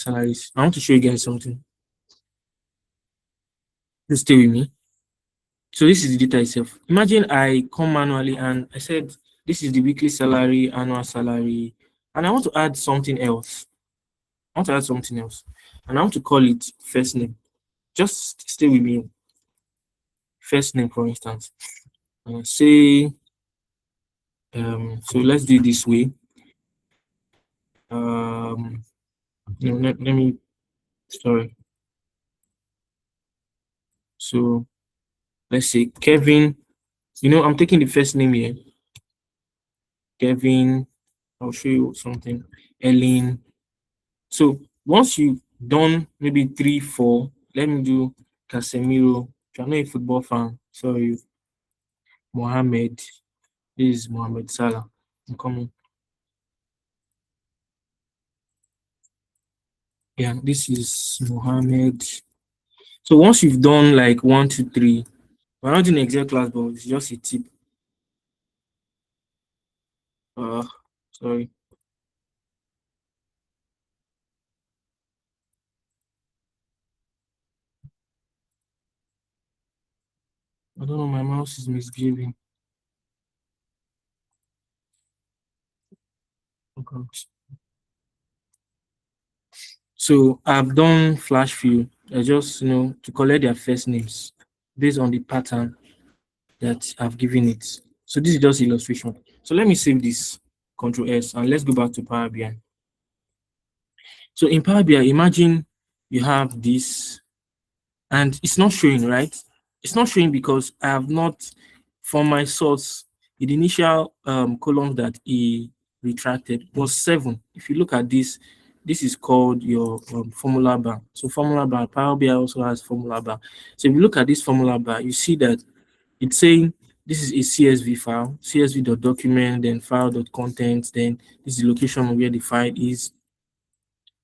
salaries. I want to show you guys something. Just stay with me. So this is the data itself. Imagine I come manually and I said, this is the weekly salary, annual salary, and I want to add something else. I want to add something else. And I want to call it first name. Just stay with me. First name, for instance. Say, so let's do it this way. Let me, sorry. So let's say Kevin. I'm taking the first name here. Kevin. I'll show you something. Ellen. So once you've done maybe 3, 4, let me do Casemiro. If you're not a football fan, sorry. Mohammed. This is Mohammed Salah. I'm coming. Yeah, this is Mohammed. So once you've done like 1, 2, 3, we're not doing Excel class, but it's just a tip. Sorry. I don't know, my mouse is misbehaving. Okay. So I've done flash fill. I just, to collect their first names based on the pattern that I've given it. So this is just illustration. So let me save this, Control S, and let's go back to Power BI. So in Power BI, imagine you have this, and it's not showing, right? It's not showing because I have not, from my source, the initial column that he retracted was 7. If you look at this, this is called your formula bar. So formula bar, Power BI also has formula bar. So if you look at this formula bar, you see that it's saying this is a CSV file, csv.document, then file.content, then this is the location where the file is.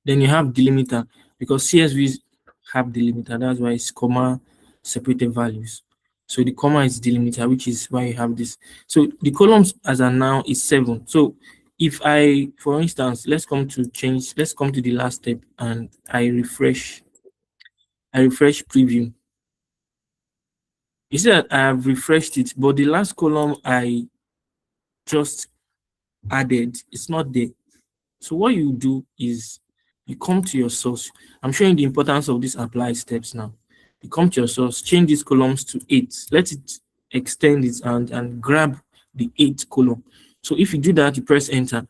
Then you have delimiter, because CSVs have delimiter, that's why it's comma separated values. So the comma is delimiter, which is why you have this. So the columns as of now is 7. So if I, for instance, let's come to the last step, and I refresh preview. You see that I have refreshed it, but the last column I just added, it's not there. So what you do is you come to your source. I'm showing the importance of these apply steps now. You come to your source, change these columns to 8. Let it extend it and grab the 8th column. So if you do that, you press enter,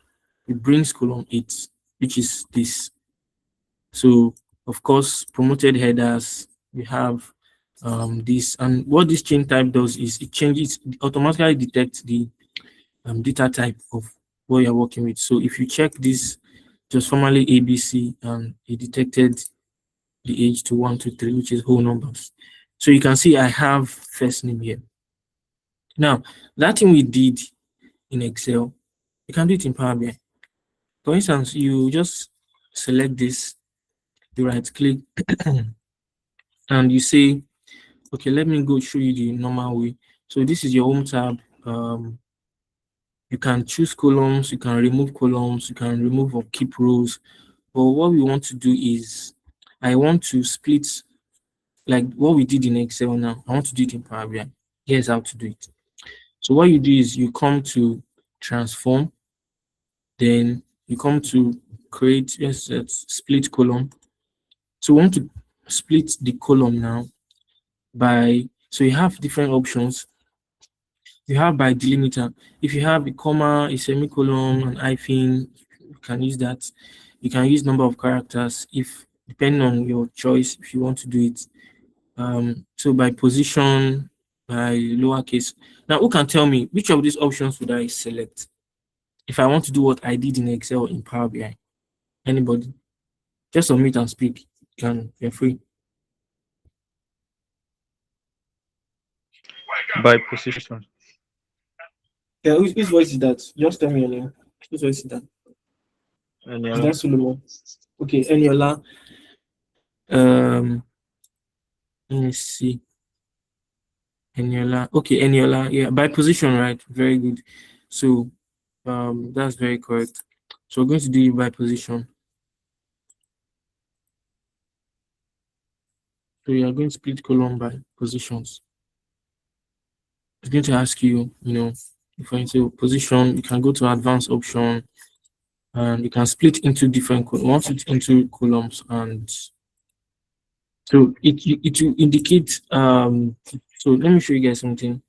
it brings column 8, which is this. So of course, promoted headers, we have this, and what this change type does is it automatically detects the data type of what you're working with. So if you check this, just formerly ABC, and it detected the age to 1, 2, 3, which is whole numbers. So you can see I have first name here. Now, that thing we did in Excel, you can do it in Power BI. For instance, you just select this, you right click, and you say, okay, let me go show you the normal way. So this is your home tab. You can choose columns, you can remove columns, you can remove or keep rows. But what we want to do is, I want to split, like what we did in Excel now. I want to do it in Power BI. Here's how to do it. So what you do is you come to transform, then you come to create, yes, split column. So we want to split the column now by, so you have different options. You have by delimiter. If you have a comma, a semicolon, an hyphen, you can use that. You can use number of characters, if depending on your choice, if you want to do it. So by position, by lowercase. Now, who can tell me which of these options would I select if I want to do what I did in Excel in Power BI? Anybody? Just unmute and speak. You're free. By position. Yeah, whose voice is that? Just tell me your name. Whose voice is that? Eniola. Is that Solomon? Okay, Eniola. Let me see. Eniola. Okay, Eniola. Yeah, by position, right? Very good. So that's very correct. So we're going to do it by position. So you are going to split column by positions. It's going to ask you, if you say position, you can go to advanced option and you can split into different columns, into columns, and so it will indicate. So let me show you guys something.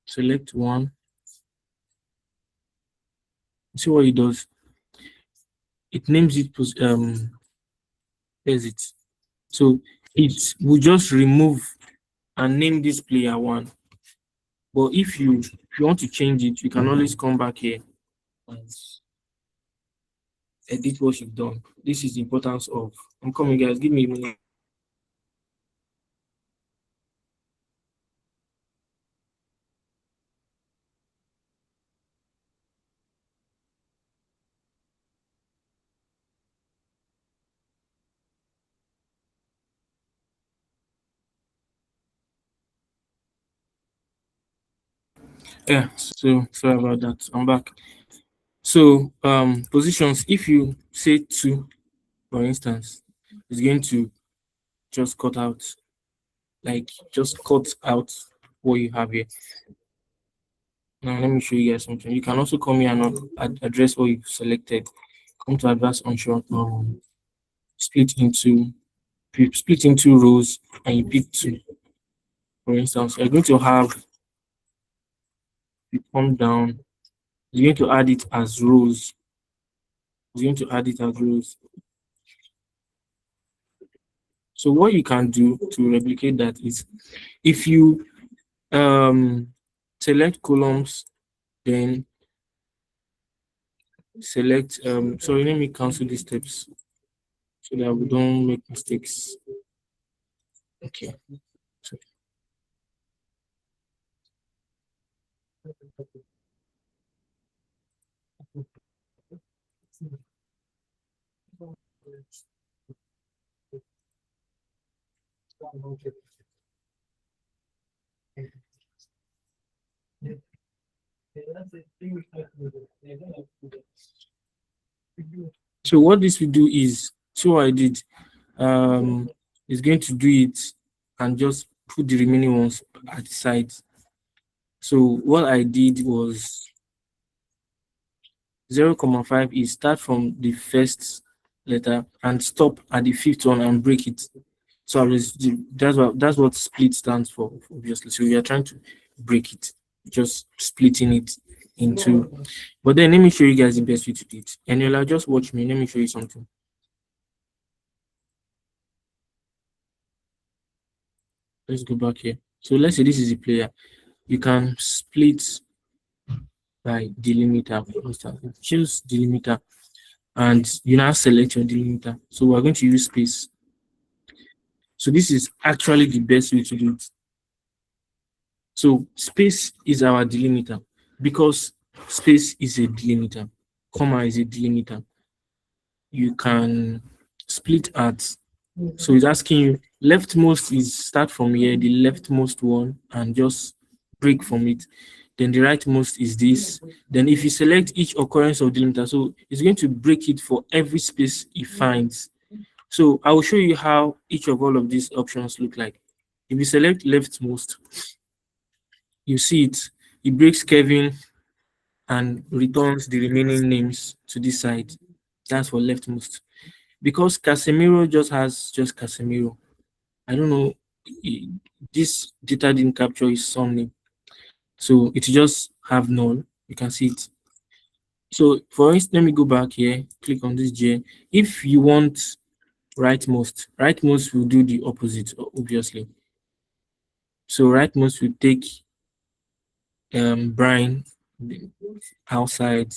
Select one. See what it does. It names it exit. So it will just remove and name this player one. But if you want to change it, you can always come back here and edit what you've done. This is the importance of. I'm coming, guys. Give me a minute. Yeah. So sorry about that. I'm back. So positions. If you say two, for instance, it's going to just cut out, just cut out what you have here. Now let me show you guys something. You can also come here and address what you've selected. Come to advanced option, split into rows, and you pick two. For instance, you're going to have, you come down, you're going to add it as rows. You're going to add it as rows. So what you can do to replicate that is, if you select columns, then select sorry, let me cancel these steps so that we don't make mistakes. Okay. So what this will do is, so I did, is going to do it and just put the remaining ones at the side. So what I did was 0.5 is start from the first letter and stop at the fifth one and break it. So that's what split stands for, obviously. So we are trying to break it, just splitting it into. But then let me show you guys the best way to do it. And you'll just watch me. Let me show you something. Let's go back here. So let's say this is a player. You can split by delimiter. For instance, choose delimiter, and you now select your delimiter. So we're going to use space. So this is actually the best way to do it. So space is our delimiter because space is a delimiter, comma is a delimiter. You can split at, so it's asking you, leftmost is start from here, the leftmost one, and just break from it. Then the rightmost is this. Then if you select each occurrence of delimiter, so it's going to break it for every space it finds. So I will show you how each of all of these options look like. If you select leftmost, you see it breaks Kevin and returns the remaining names to this side. That's for leftmost. Because Casemiro just has just Casemiro. I don't know, this data didn't capture his surname. So it just have null. You can see it. So for instance, let me go back here, click on this J. If you want rightmost will do the opposite, obviously. So rightmost will take Brian outside.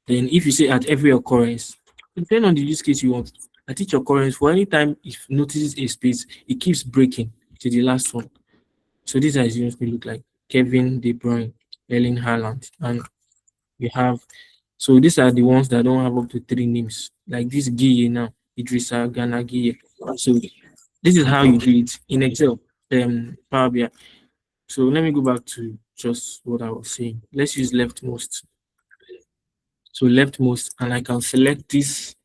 Then if you say at every occurrence, depending on the use case you want, at each occurrence, for any time it notices a space, it keeps breaking to the last one. So these are his units may look like Kevin, De Bruyne, Erling Haaland, and we have, so these are the ones that don't have up to 3 names, like this Guille now, Idrissa Gana Guille. So this is how you do it in Excel, Power BI. So let me go back to just what I was saying. Let's use leftmost. So leftmost, and I can select this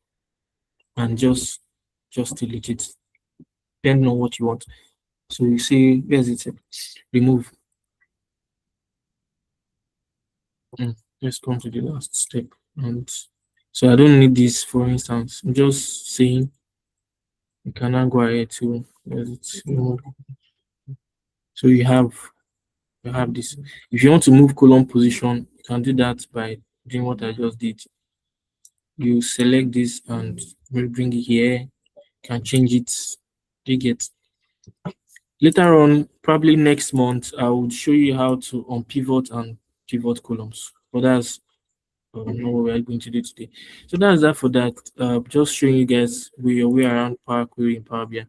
and just delete it. depending on what you want. So you say, where's it? Remove. Let's come to the last step. And so I don't need this, for instance. I'm just saying you can now go ahead to where's it? Remove. So you have this. If you want to move column position, you can do that by doing what I just did. You select this and we'll bring it here. You can change it. You get. Later on, probably next month, I will show you how to unpivot and pivot columns. But that's not what we are going to do today. So that's that for that. Just showing you guys your way around Power Query in Power BI.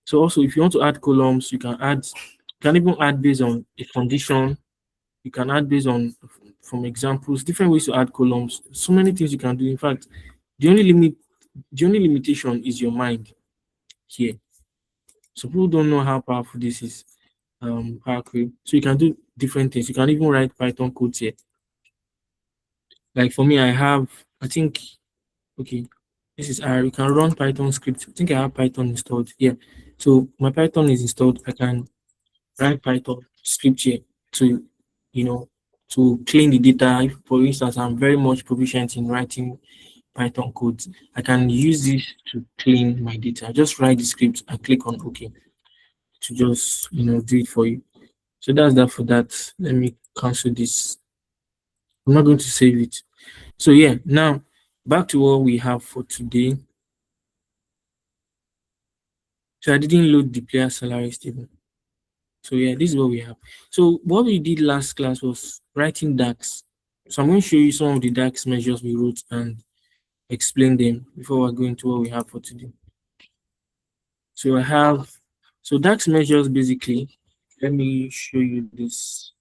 So also, if you want to add columns, you can add. You can even add based on a condition. You can add based on from examples, different ways to add columns. So many things you can do. In fact, the only limit, the only limitation is your mind here. So people don't know how powerful this is. Power Query. So you can do different things. You can even write Python codes here. Like for me, I think, okay, this is R. You can run Python script. I think I have Python installed. Yeah. So my Python is installed. I can write Python script here to, you know, to clean the data. If, for instance, I'm very much proficient in writing Python codes, I can use this to clean my data. Just write the script and click on OK to just, do it for you. So that's that for that. Let me cancel this. I'm not going to save it. So yeah, now back to what we have for today. So I didn't load the player salary table. So yeah, this is what we have. So what we did last class was writing DAX. So I'm going to show you some of the DAX measures we wrote and explain them before we're going to what we have for today. So so DAX measures basically, let me show you this.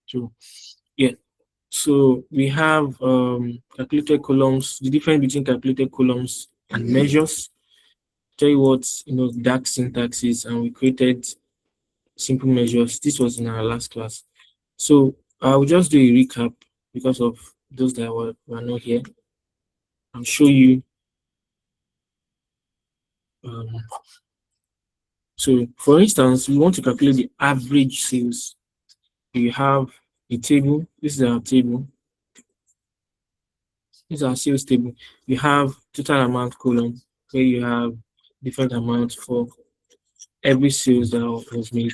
So yeah, so we have calculated columns, the difference between calculated columns and measures. Tell you what DAX syntax is, and we created simple measures. This was in our last class. So I will just do a recap because of those that were not here and show you. So for instance, we want to calculate the average sales. You have a table. This is our table. This is our sales table. You have total amount column where you have different amounts for every sales that was made.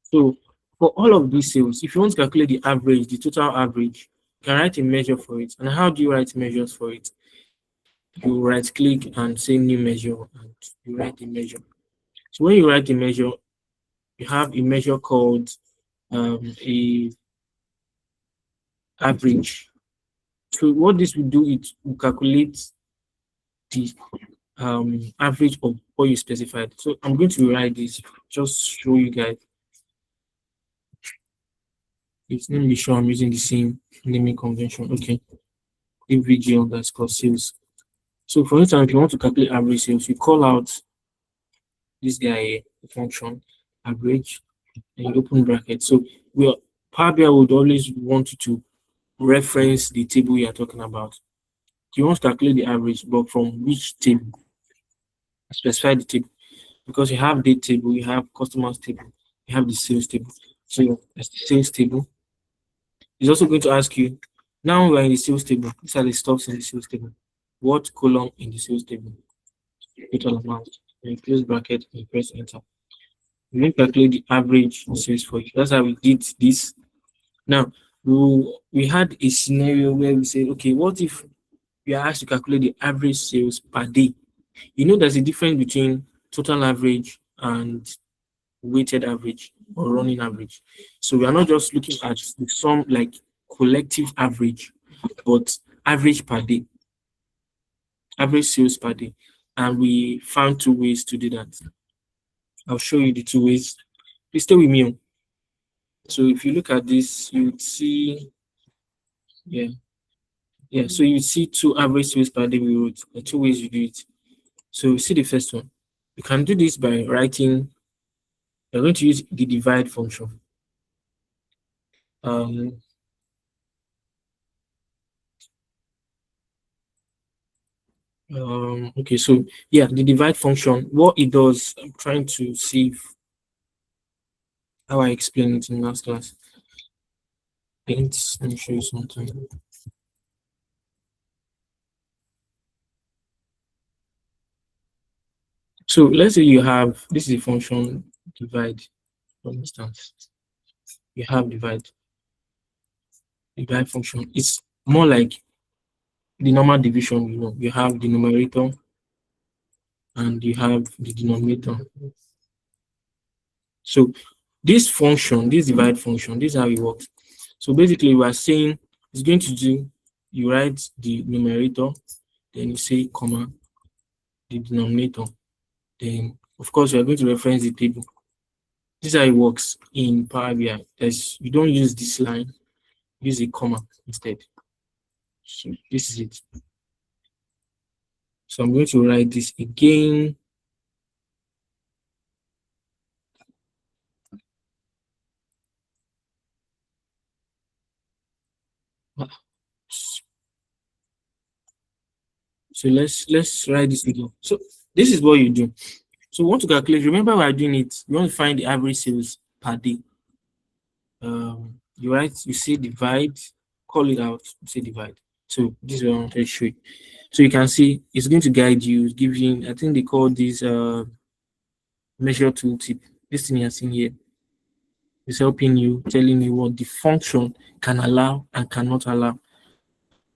So for all of these sales, if you want to calculate the average, the total average, you can write a measure for it. And how do you write measures for it? You right click and say new measure and you write a measure. So when you write a measure, you have a measure called a average. So what this will do is will calculate the average of what you specified. So I'm going to write this, just show you guys. It's let me sure I'm using the same naming convention. Okay. AVG underscore sales. So for instance, if you want to calculate average sales, you call out this guy here, the function average, and you open bracket. So Power BI would always want you to reference the table you are talking about. You want to calculate the average, but from which table? Specify the table because you have date table, you have customers table, you have the sales table. So that's the sales table. It's also going to ask you, now we're in the sales table. These are the stocks in the sales table. What column in the sales table? Total amount. And you close bracket and you press enter. You will calculate the average sales for you. That's how we did this. Now, we had a scenario where we said, okay, what if we are asked to calculate the average sales per day? You know, there's a difference between total average and weighted average or running average. So we are not just looking at some like collective average, but average per day, average sales per day. And we found two ways to do that. I'll show you the two ways. Please stay with me. So if you look at this, you would see, yeah. So you see two average sales per day we wrote. The two ways you do it. So see the first one. You can do this by writing. You're going to use the divide function. Okay, so yeah, the divide function, what it does, I'm trying to see how I explain it in last class. Let me show you something. So let's say you have, this is a function divide, for instance. You have divide function. It's more like the normal division, you have the numerator and you have the denominator. So this function, this divide function, this is how it works. So basically we are saying it's going to do, you write the numerator, then you say comma, the denominator. Then of course we are going to reference the table. This is how it works in Power BI. You don't use this line, use a comma instead. So this is it. So I'm going to write this again. So let's write this again. So this is what you do. So we want to calculate. Remember, we are doing it. You want to find the average sales per day. You say divide, call it out, say divide. So this is what I want to show you. So you can see it's going to guide you, give you, I think they call this measure tooltip. This thing you're seeing here is helping you, telling you what the function can allow and cannot allow.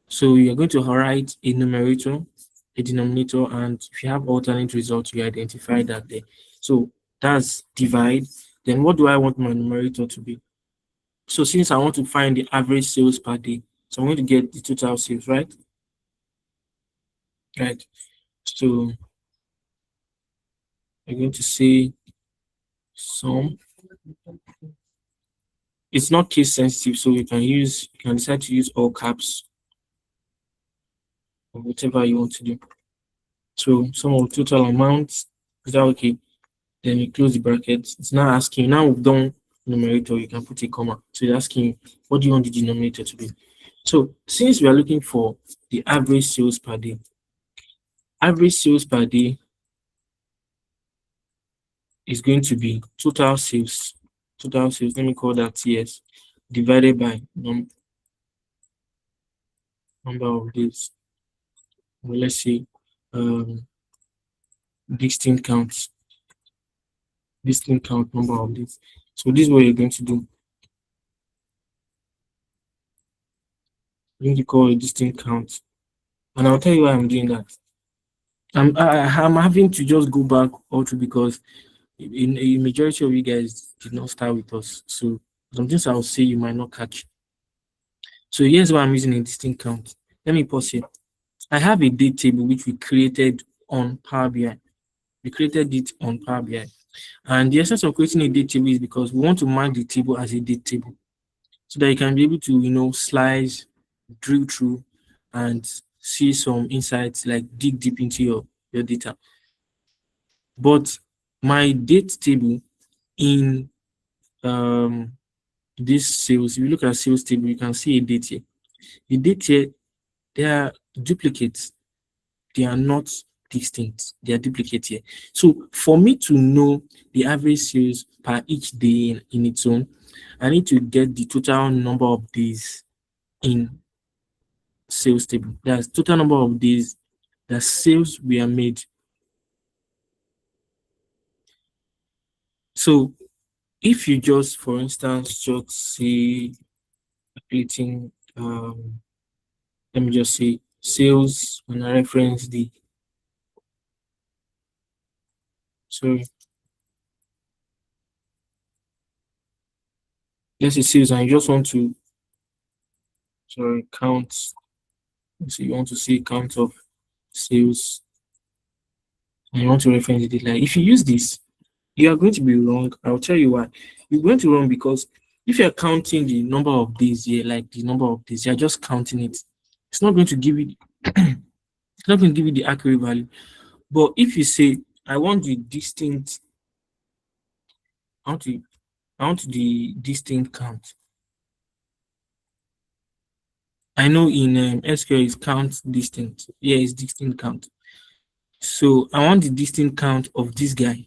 So you're going to write a numerator, a denominator, and if you have alternate results, you identify that there. So that's divide. Then what do I want my numerator to be? So since I want to find the average sales per day, so I'm going to get the total sales, right? Right. So I'm going to say sum. It's not case sensitive, so you can decide to use all caps or whatever you want to do. So sum of total amounts, is that okay? Then you close the brackets. It's now asking, now we've done numerator, you can put a comma. So it's asking, what do you want the denominator to be? So since we are looking for the average sales per day, average sales per day is going to be total sales. Total sales, let me call that TS, divided by number of days. Well, let's say distinct counts. Distinct count number of days. So this is what you're going to do. You're going to call a distinct count. And I'll tell you why I'm doing that. I'm having to just go back also because in a majority of you guys did not start with us. So some things I'll say you might not catch. So here's why I'm using a distinct count. Let me pause here. I have a date table which we created on Power BI. We created it on Power BI. And the essence of creating a date table is because we want to mark the table as a date table so that you can be able to, slice, drill through, and see some insights, like dig deep into your data. But my date table in this sales, if you look at sales table, you can see a date here. The date here, they are duplicates. They are not distinct. They are duplicates here. So for me to know the average sales per each day in its own, I need to get the total number of days in sales table. That's total number of days that sales were made. So if you just, for instance, just say calculating, let me just say sales and I reference the, sorry, let's say sales and you just want to, count. So you want to see count of sales and you want to reference the date. Like if you use this, you are going to be wrong. I'll tell you why. You're going to wrong because if you're counting the number of days here, like the number of days, you're just counting it. It's not going to give you it's not going to give you the accurate value. But if you say I want the distinct, I want the distinct count. I know in SQL is count distinct. Yeah, it's distinct count. So I want the distinct count of this guy.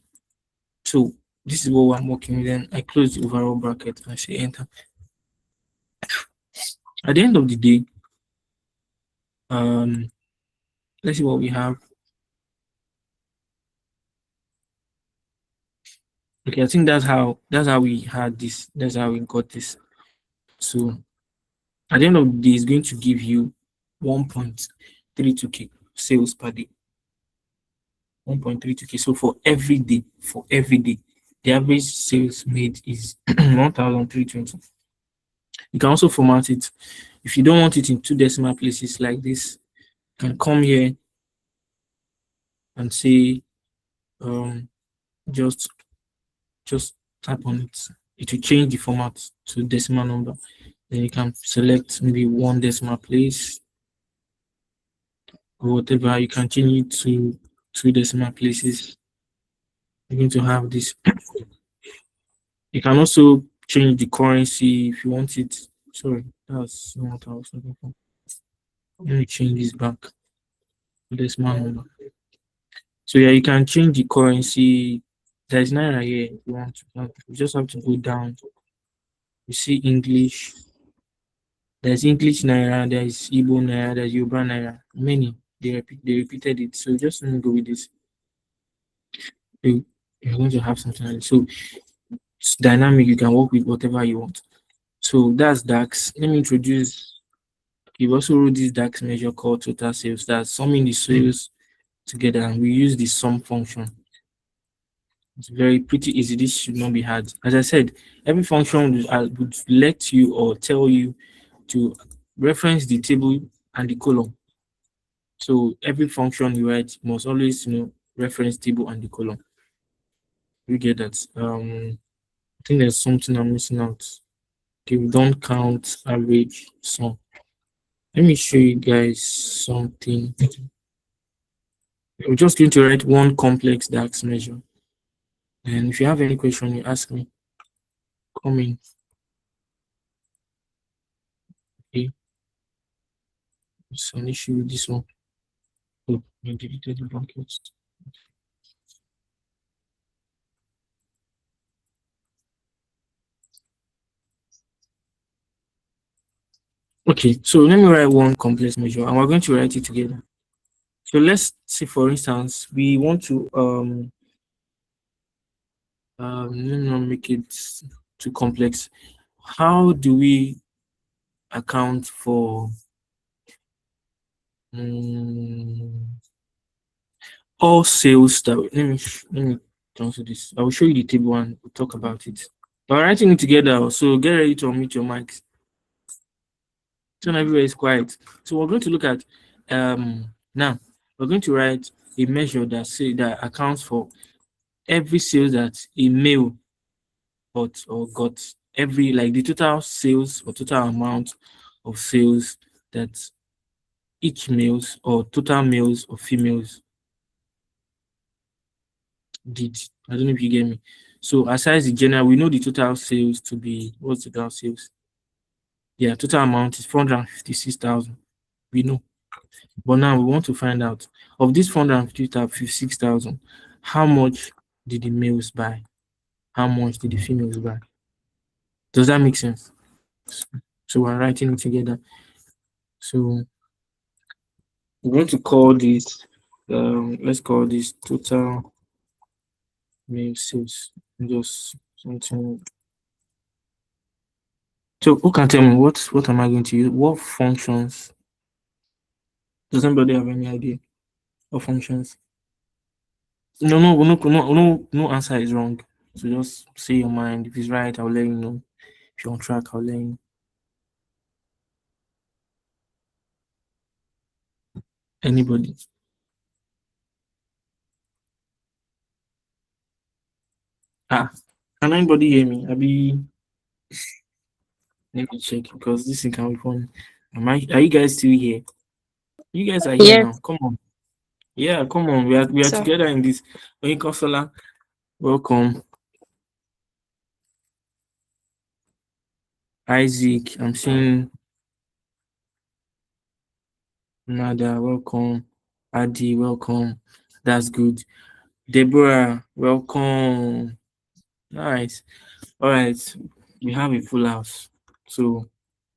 So this is what I'm working with. Then I close the overall bracket and I say enter. At the end of the day, let's see what we have. Okay, I think that's how we had this. That's how we got this. So at the end of the day, it's going to give you 1.32k sales per day. 1.32k. So for every day, the average sales made is 1,320. You can also format it. If you don't want it in two decimal places like this, you can come here and say um just just type on it. It will change the format to decimal number. Then you can select maybe one decimal place or whatever. You can change it to two decimal places. You're going to have this. You can also change the currency if you want it. Sorry, that's not what I was looking for. Let me change this back to decimal number. So yeah, you can change the currency. There's naira here if you want to. You just have to go down. You see English. There's English naira. There's Igbo naira. There's Yoruba naira. Many they repeated it. So just let me go with this. You're going to have something like this. So it's dynamic. You can work with whatever you want. So that's DAX. Let me introduce. You've also wrote this DAX measure called total sales. That's summing the sales together, and we use the sum function. It's very pretty easy. This should not be hard. As I said, every function would let you or tell you to reference the table and the column. So every function you write must always, reference table and the column. You get that? I think there's something I'm missing out. Okay, we don't count average sum. Let me show you guys something. We're just going to write one complex DAX measure. And if you have any question, you ask me. Come in. Okay. There's an issue with this one. Oh, I deleted the brackets. Okay, so let me write one complex measure and we're going to write it together. So let's say, for instance, we want to let me not make it too complex. How do we account for all sales that let me transfer this. I will show you the table and we'll talk about it. We're writing it together, so get ready to unmute your mics. So everywhere is quiet. So we're going to look at now we're going to write a measure that accounts for every sales that a male got every, like, the total sales or total amount of sales that each males or total males or females did. I don't know if you get me. So aside the general, we know the total sales to be, what's the total sales? Yeah, total amount is 456,000. We know. But now we want to find out, of this 456,000, how much did the males buy? How much did the females buy? Does that make sense? So we're writing it together. So we're going to call this, let's call this total male sales. Just something. So who can tell me what am I going to use? What functions? Does anybody have any idea? What functions? No answer is wrong. So just say your mind. If it's right, I'll let you know. If you're on track, I'll let you know. Anybody? Can anybody hear me? Let me check because this thing can be fun. Are you guys still here? You guys are here Yes, now. Come on. Yeah, come on. We are sir. together in this. Onikosola, welcome. Isaac, I'm seeing Nada, welcome. Adi, welcome. That's good. Deborah, welcome. Nice. All right. We have a full house. So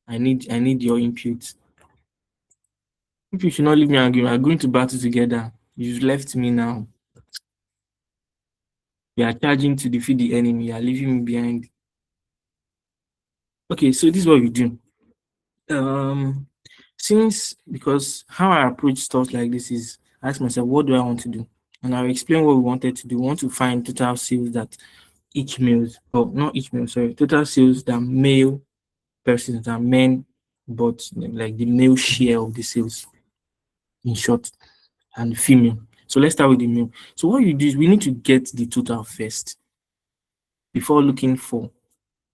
I need your input. If you should not leave me angry, we are going to battle together. You've left me now. You are charging to defeat the enemy. You are leaving me behind. Okay, so this is what we do. Um, because how I approach stuff like this is ask myself, what do I want to do? And I'll explain what we wanted to do. We want to find total sales that each males, or not each male, sorry, total sales that male persons are men, but like the male share of the sales in short, and female. So let's start with the male. So what you do is we need to get the total first before looking for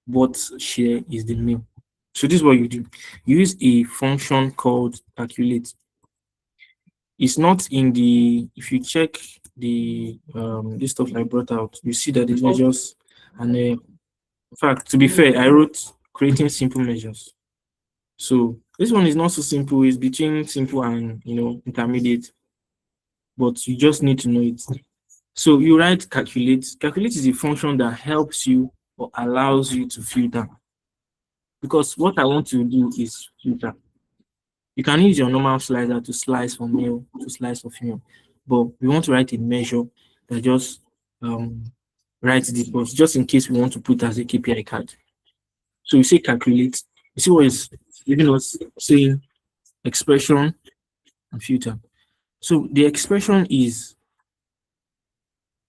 what share is the male. So this is what you do. You use a function called calculate. It's not in the, if you check the this stuff I brought out, you see that it measures, and in fact, to be fair, I wrote creating simple measures. So this one is not so simple, it's between simple and intermediate, but you just need to know it. So you write calculate. Calculate is a function that helps you or allows you to filter. Because what I want to do is filter. You can use your normal slicer to slice for male, to slice for female. But we want to write a measure that just writes this box, just in case we want to put as a KPI card. So you say calculate. You see what is giving us saying expression and filter. So the expression is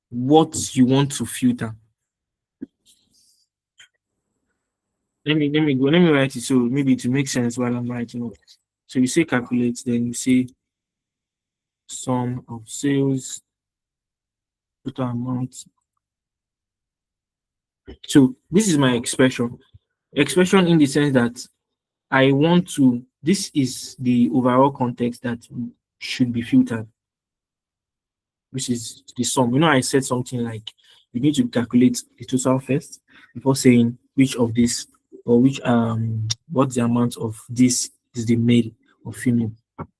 what you want to filter. Let me write it so maybe to make sense while I'm writing it. So you say calculate, then you say sum of sales, total amount. So this is my expression. Expression in the sense that I want to, this is the overall context that should be filtered, which is the sum. I said something like you need to calculate the total first before saying which of this or which what the amount of this is the male or female.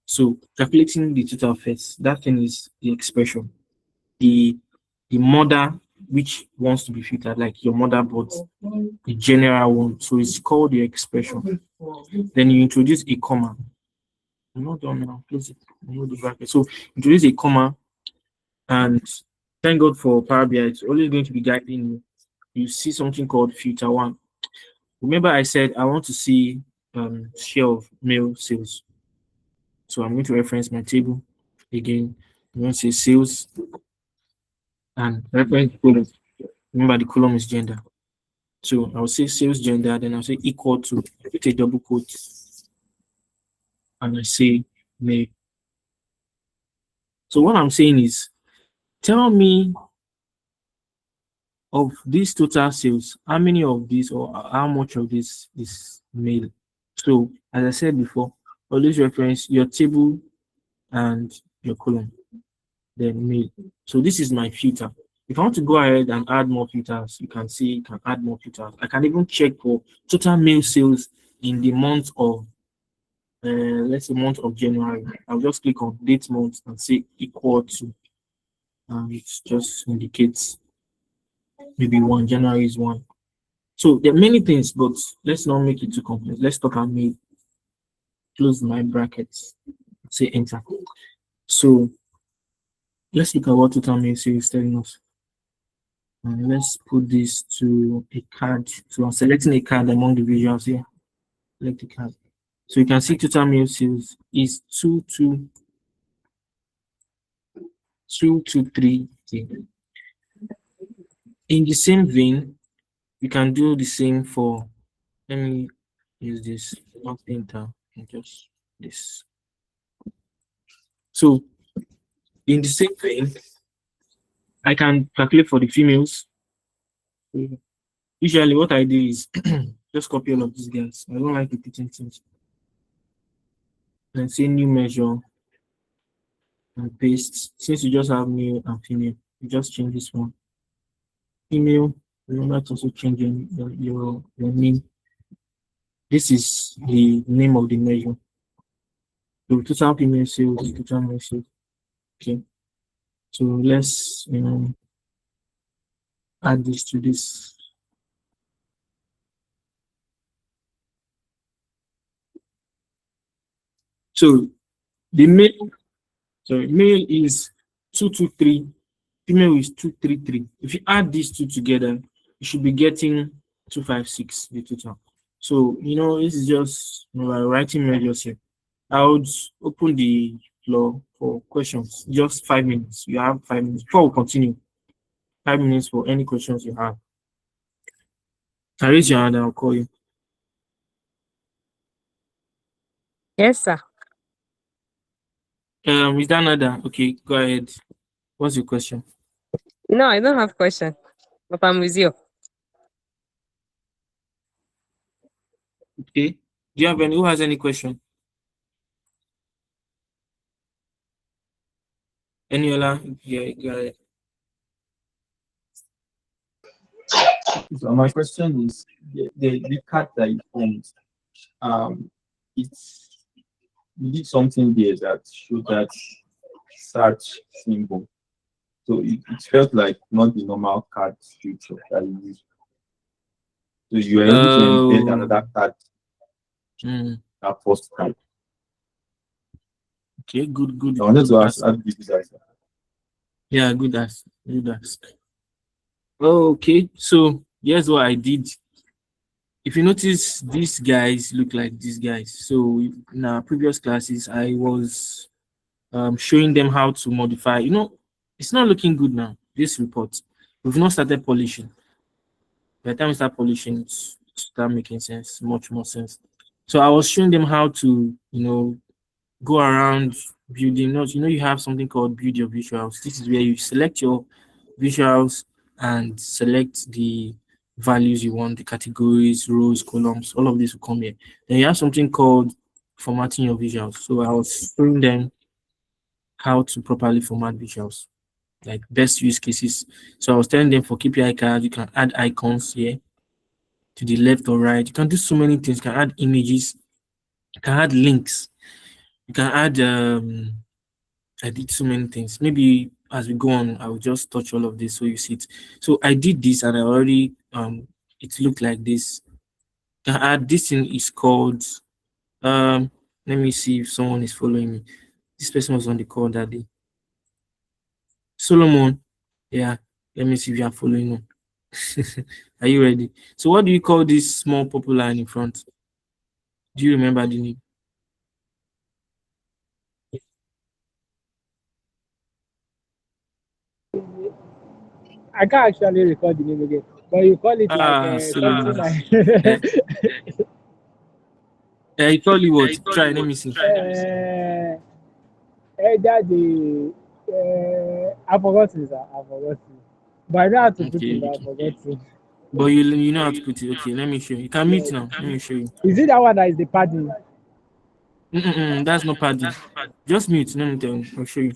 So calculating the total first, that thing is the expression. The mother which wants to be filtered, like your motherboard, the general one. So it's called the expression. Then you introduce a comma. I'm not done now. Close it. Remove the bracket. So introduce a comma, and thank God for Power BI. It's always going to be guiding you. You see something called filter one. Remember, I said I want to see share of male sales. So I'm going to reference my table again. I'm going to say sales and reference column. Remember, the column is gender. So I'll say sales gender, then I'll say equal to, put a double quote, and I say male. So what I'm saying is, tell me of these total sales, how many of these or how much of this is male? So as I said before, always reference your table and your column, then male. So this is my filter. If I want to go ahead and add more filters, you can see you can add more filters. I can even check for total male sales in the month of let's say month of January. I'll just click on date month and say equal to, and it just indicates maybe one. January is one. So there are many things, but let's not make it too complex. Let's talk about me. Close my brackets. Say enter. So let's look at what total male sales is telling us. And let's put this to a card. So I'm selecting a card among the visuals here. Select the card. So you can see total male sales is 223. In the same vein, you can do the same for, let me use this, not enter, and just this. So in the same vein, I can calculate for the females. Usually what I do is just copy all of these guys. I don't like repeating things. And say new measure and paste. Since you just have male and female, you just change this one. Female, remember to also change your name. This is the name of the measure. So total female sales, total male sales. Okay. So let's add this to this. So the male is 223, female is 233. If you add these two together, you should be getting 256, the total. So this is just writing measures here. I would open the floor for questions. Just 5 minutes. You have 5 minutes before we continue. 5 minutes for any questions you have. I raise your hand and I'll call you. Yes, sir. Is that another? Okay, go ahead. What's your question? No, I don't have question, but I'm with you. Okay. Do you have any? Who has any question? Eniola? Yeah, go ahead. So my question is the card that you formed, it's you did something there that showed that search symbol. So it felt like not the normal card structure that you use. So you were able to embed another card, that first card. Okay, good. I wanted to ask you guys. Yeah, good ask. Okay, so here's what I did. If you notice, these guys look like these guys. So in our previous classes, I was showing them how to modify. It's not looking good now. This report, we've not started polishing. By the time we start polishing, it's start making sense, much more sense. So I was showing them how to, go around building notes. You have something called build your visuals. This is where you select your visuals and select the values you want, the categories, rows, columns, all of this will come here. Then you have something called formatting your visuals. So I was showing them how to properly format visuals, like best use cases. So I was telling them for KPI cards, you can add icons here to the left or right. You can do so many things. You can add images, you can add links, you can add I did so many things. Maybe as we go on, I will just touch all of this so you see it. So I did this and I already it looked like this. You can add this thing is called let me see if someone is following me. This person was on the call that day. Solomon. Yeah, let me see if you are following me. Are you ready? So what do you call this small purple line in front? Do you remember the name? I can't actually recall the name again, but you call it like something Solomon. like I call you what? Try, let me see. either the I forgot it, sir. I forgot it. But I know how to put it, but I Okay. forgot it. But you know how to put it. Okay, let me show you. You can meet now. Let me show you. Is it that one that is the padding? That's not padding. Just mute. Let me tell you. I'll show you.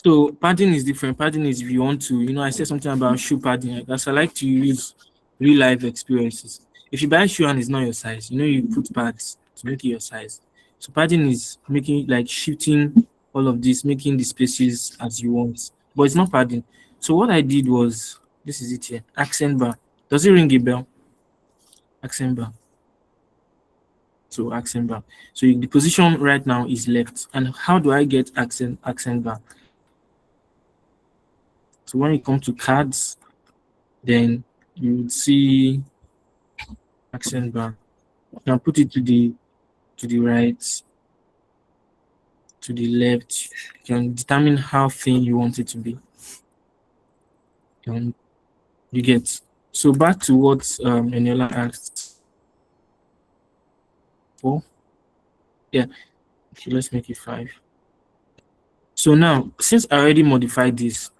So padding is different. Padding is if you want to, I said something about shoe padding. Because I like to use real life experiences. If you buy a shoe and it's not your size, you put pads to make it your size. So padding is making like shifting all of this, making the spaces as you want. But it's not padding. So what I did was this is it here. Accent bar. Does it ring a bell? Accent bar. So accent bar. So the position right now is left. And how do I get accent bar? So when you come to cards, then you would see accent bar. You can put it to the right, to the left. You can determine how thin you want it to be. You get. So back to what Eniola asked for. Yeah. Okay, let's make it 5. So now, since I already modified this,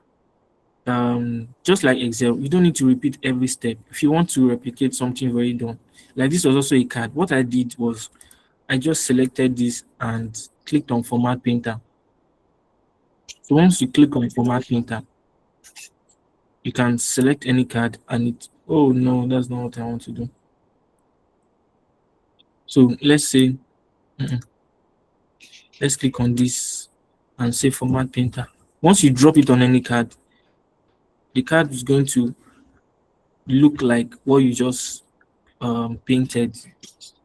just like Excel, you don't need to repeat every step. If you want to replicate something you've already done, like this was also a card. What I did was I just selected this and clicked on Format Painter. So once you click on Format Painter, you can select any card and it. Oh no, that's not what I want to do. So let's say, let's click on this and say Format Painter. Once you drop it on any card, the card is going to look like what you just painted.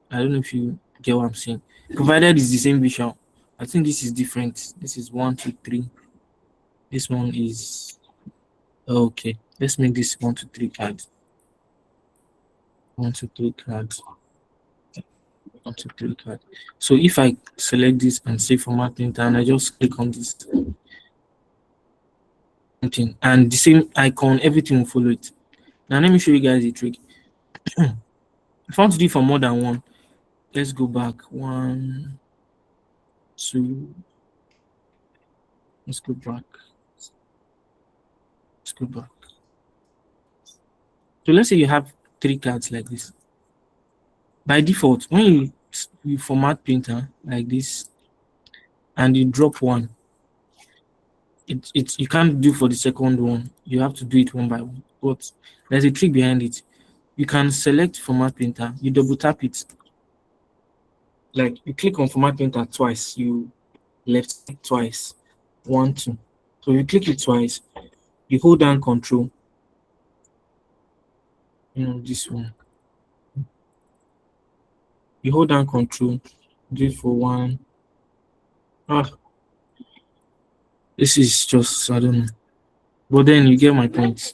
I don't know if you get what I'm saying. Provided it's the same visual. I think this is different. This is 1, 2, 3. This one is okay. Let's make this 1, 2, 3 cards. 1, 2, 3 cards. 1, 2, 3 cards. So if I select this and say format printer and I just click on this and the same icon, everything will follow it. Now let me show you guys a trick. If I want to do it for more than one, let's go back. 1, 2. Let's go back. Let's go back. So let's say you have 3 cards like this. By default, when you format printer like this and you drop one, you can't do for the second one. You have to do it one by one. But there's a trick behind it. You can select format printer, you double tap it. Like you click on format printer twice, you left click twice. 1, 2. So you click it twice, you hold down control. This one. You hold down control, do it for 1. This is just, I don't know. But then you get my point.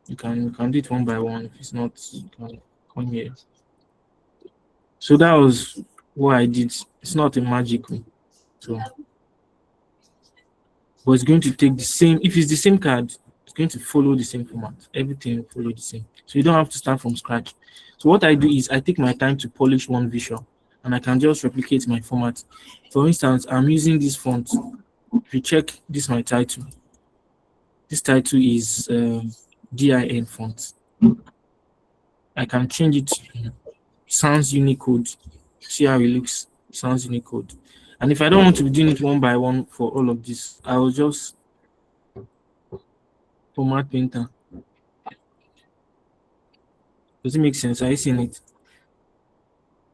You can do it one by one. If it's not, you can come here. So that was what I did. It's not a magical. So, but it's going to take the same. If it's the same card, it's going to follow the same format. Everything will follow the same. So you don't have to start from scratch. So what I do is I take my time to polish one visual, and I can just replicate my format. For instance, I'm using this font. If you check this, my title. This title is DIN font. I can change it to Sans Unicode. See how it looks. Sans Unicode. And if I don't want to be doing it one by one for all of this, I will just format painter. Does it make sense? Are you seeing it?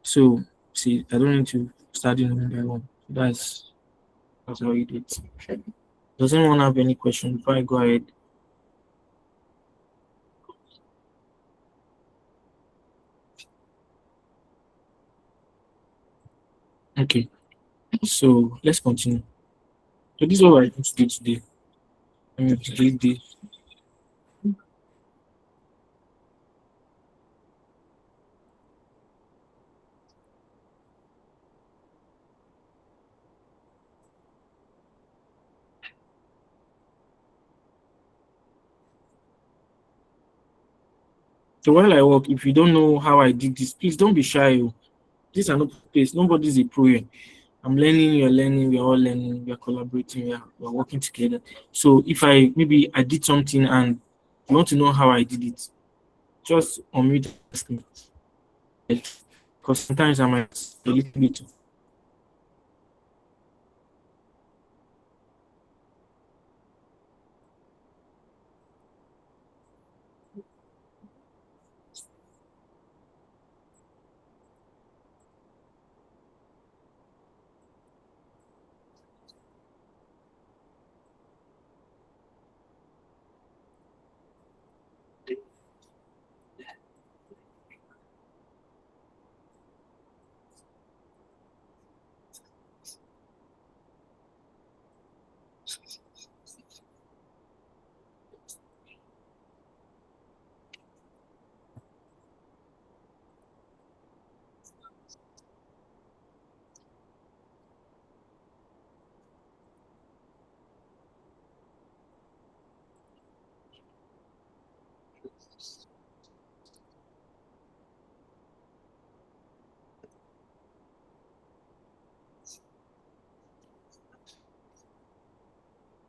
So see, I don't need to start doing one by one. That's how you do it. Does anyone have any question before I go ahead? Okay, so let's continue. So this is what I need to do today. I'm going to delete this. So while I work, if you don't know how I did this, please don't be shy. This is no place. Nobody's a pro here. I'm learning, you're learning, we're all learning, we're collaborating, we're working together. So if maybe I did something and you want to know how I did it, just unmute and ask me. Because sometimes I might a little bit.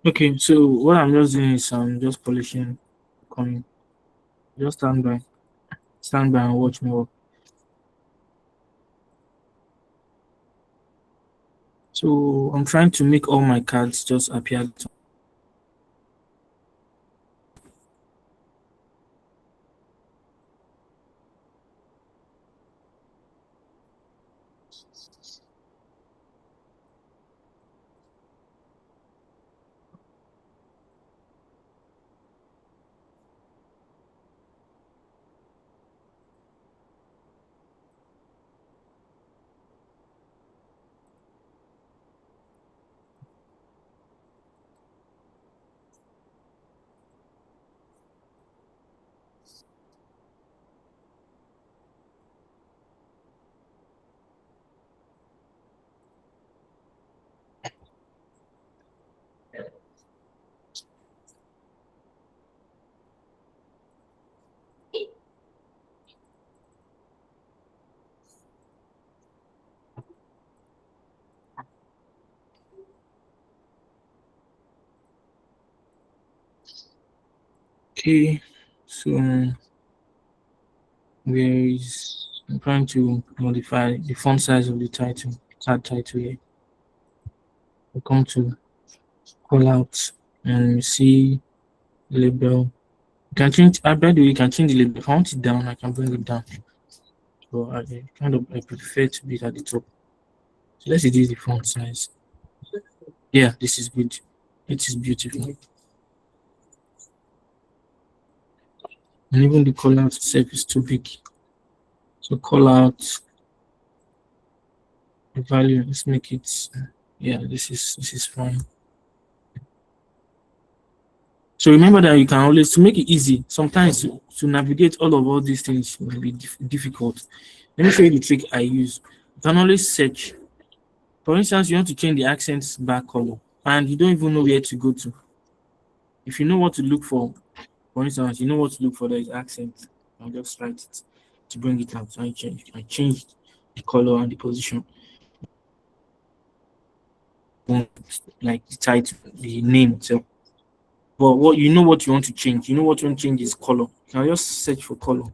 Okay, so what I'm just doing is I'm just polishing coming. Just stand by and watch me work. So I'm trying to make all my cards just appear. Okay, so I'm trying to modify the font size of the title, title here. We come to call out and you see label. You can change, by the way, you can change the label. If I want it down, I can bring it down. So I prefer to be at the top. So let's reduce the font size. Yeah, this is good. It is beautiful. And even the call out itself is too big. So call out the value, let's make it, yeah, this is fine. So remember that you can always, to make it easy, sometimes to navigate all these things will be difficult. Let me show you the trick I use. You can always search. For instance, you want to change the accent back color and you don't even know where to go to. If you know what to look for instance, you know what to look for, there is accent. I'll just write it to bring it out. So I changed the color and the position. Like the title, the name itself. But what you want to change. You know what you want to change is color. You can just search for color.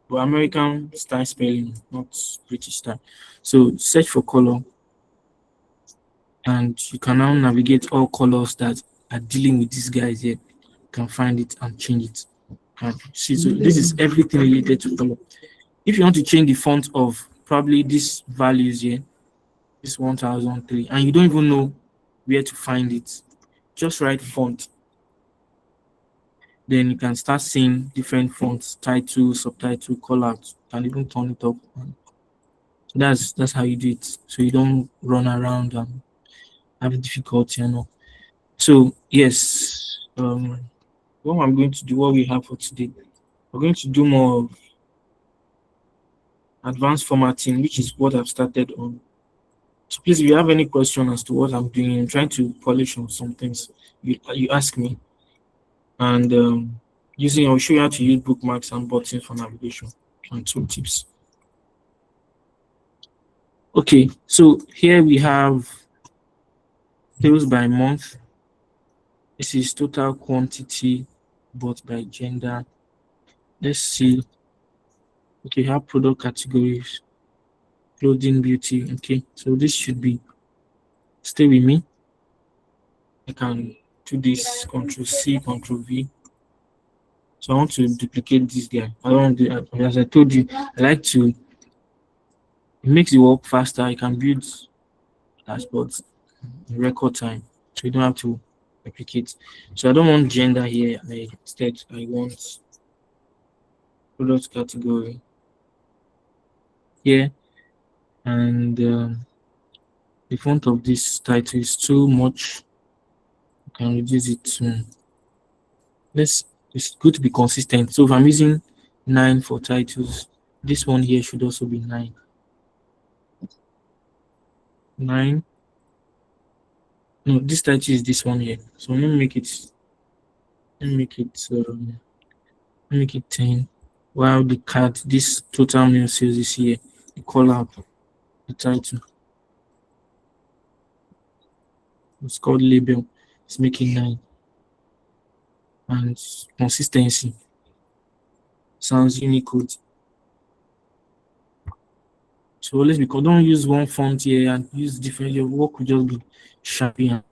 But American style spelling, not British style. So search for color. And you can now navigate all colors that are dealing with these guys here. You can find it and change it. See, so this is everything related to color. If you want to change the font of probably these values here, this 1003, and you don't even know where to find it, just write font. Then you can start seeing different fonts, title, subtitle, call out. You can even turn it up. That's how you do it. So you don't run around and have difficulty, So yes, what I'm going to do, what we have for today, we're going to do more of advanced formatting, which is what I've started on. So please, if you have any question as to what I'm doing, I'm trying to polish on some things. You ask me, and I'll show you how to use bookmarks and buttons for navigation and tooltips. Okay, so here we have sales by month. This is total quantity bought by gender. Let's see. Okay, have product categories, clothing, beauty. Okay, so this should be, stay with me. I can do this, Control C, Control V. So I want to duplicate this guy. I don't want to, as I told you, I like to, it makes the work faster. You can build dashboards in record time, so you don't have to replicate. So I don't want gender here. Instead, I want product category here, and the font of this title is too much. You can reduce it to, it's good to be consistent. So if I'm using 9 for titles, this one here should also be 9. 9. No, this title is this one here. So let me make it. Let me make it 10. While the card, this total mail sales is here. The call out, the title. It's called label. It's making 9. And consistency. Sounds Unicode. So let's don't use one font here and use different. Your work will just be sharpy and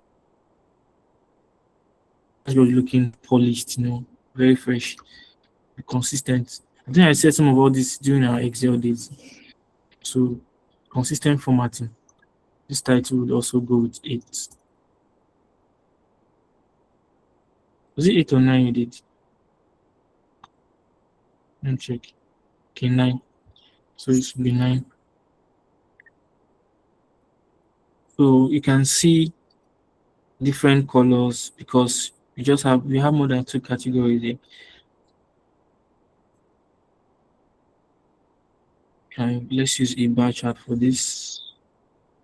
you're looking polished, very fresh, be consistent. I think I said some of all this during our Excel days. So consistent formatting. This title would also go with 8. Was it 8 or 9 you did? Let me check. Okay, 9. So it should be 9. So you can see different colors because we have more than 2 categories here. And let's use a bar chart for this.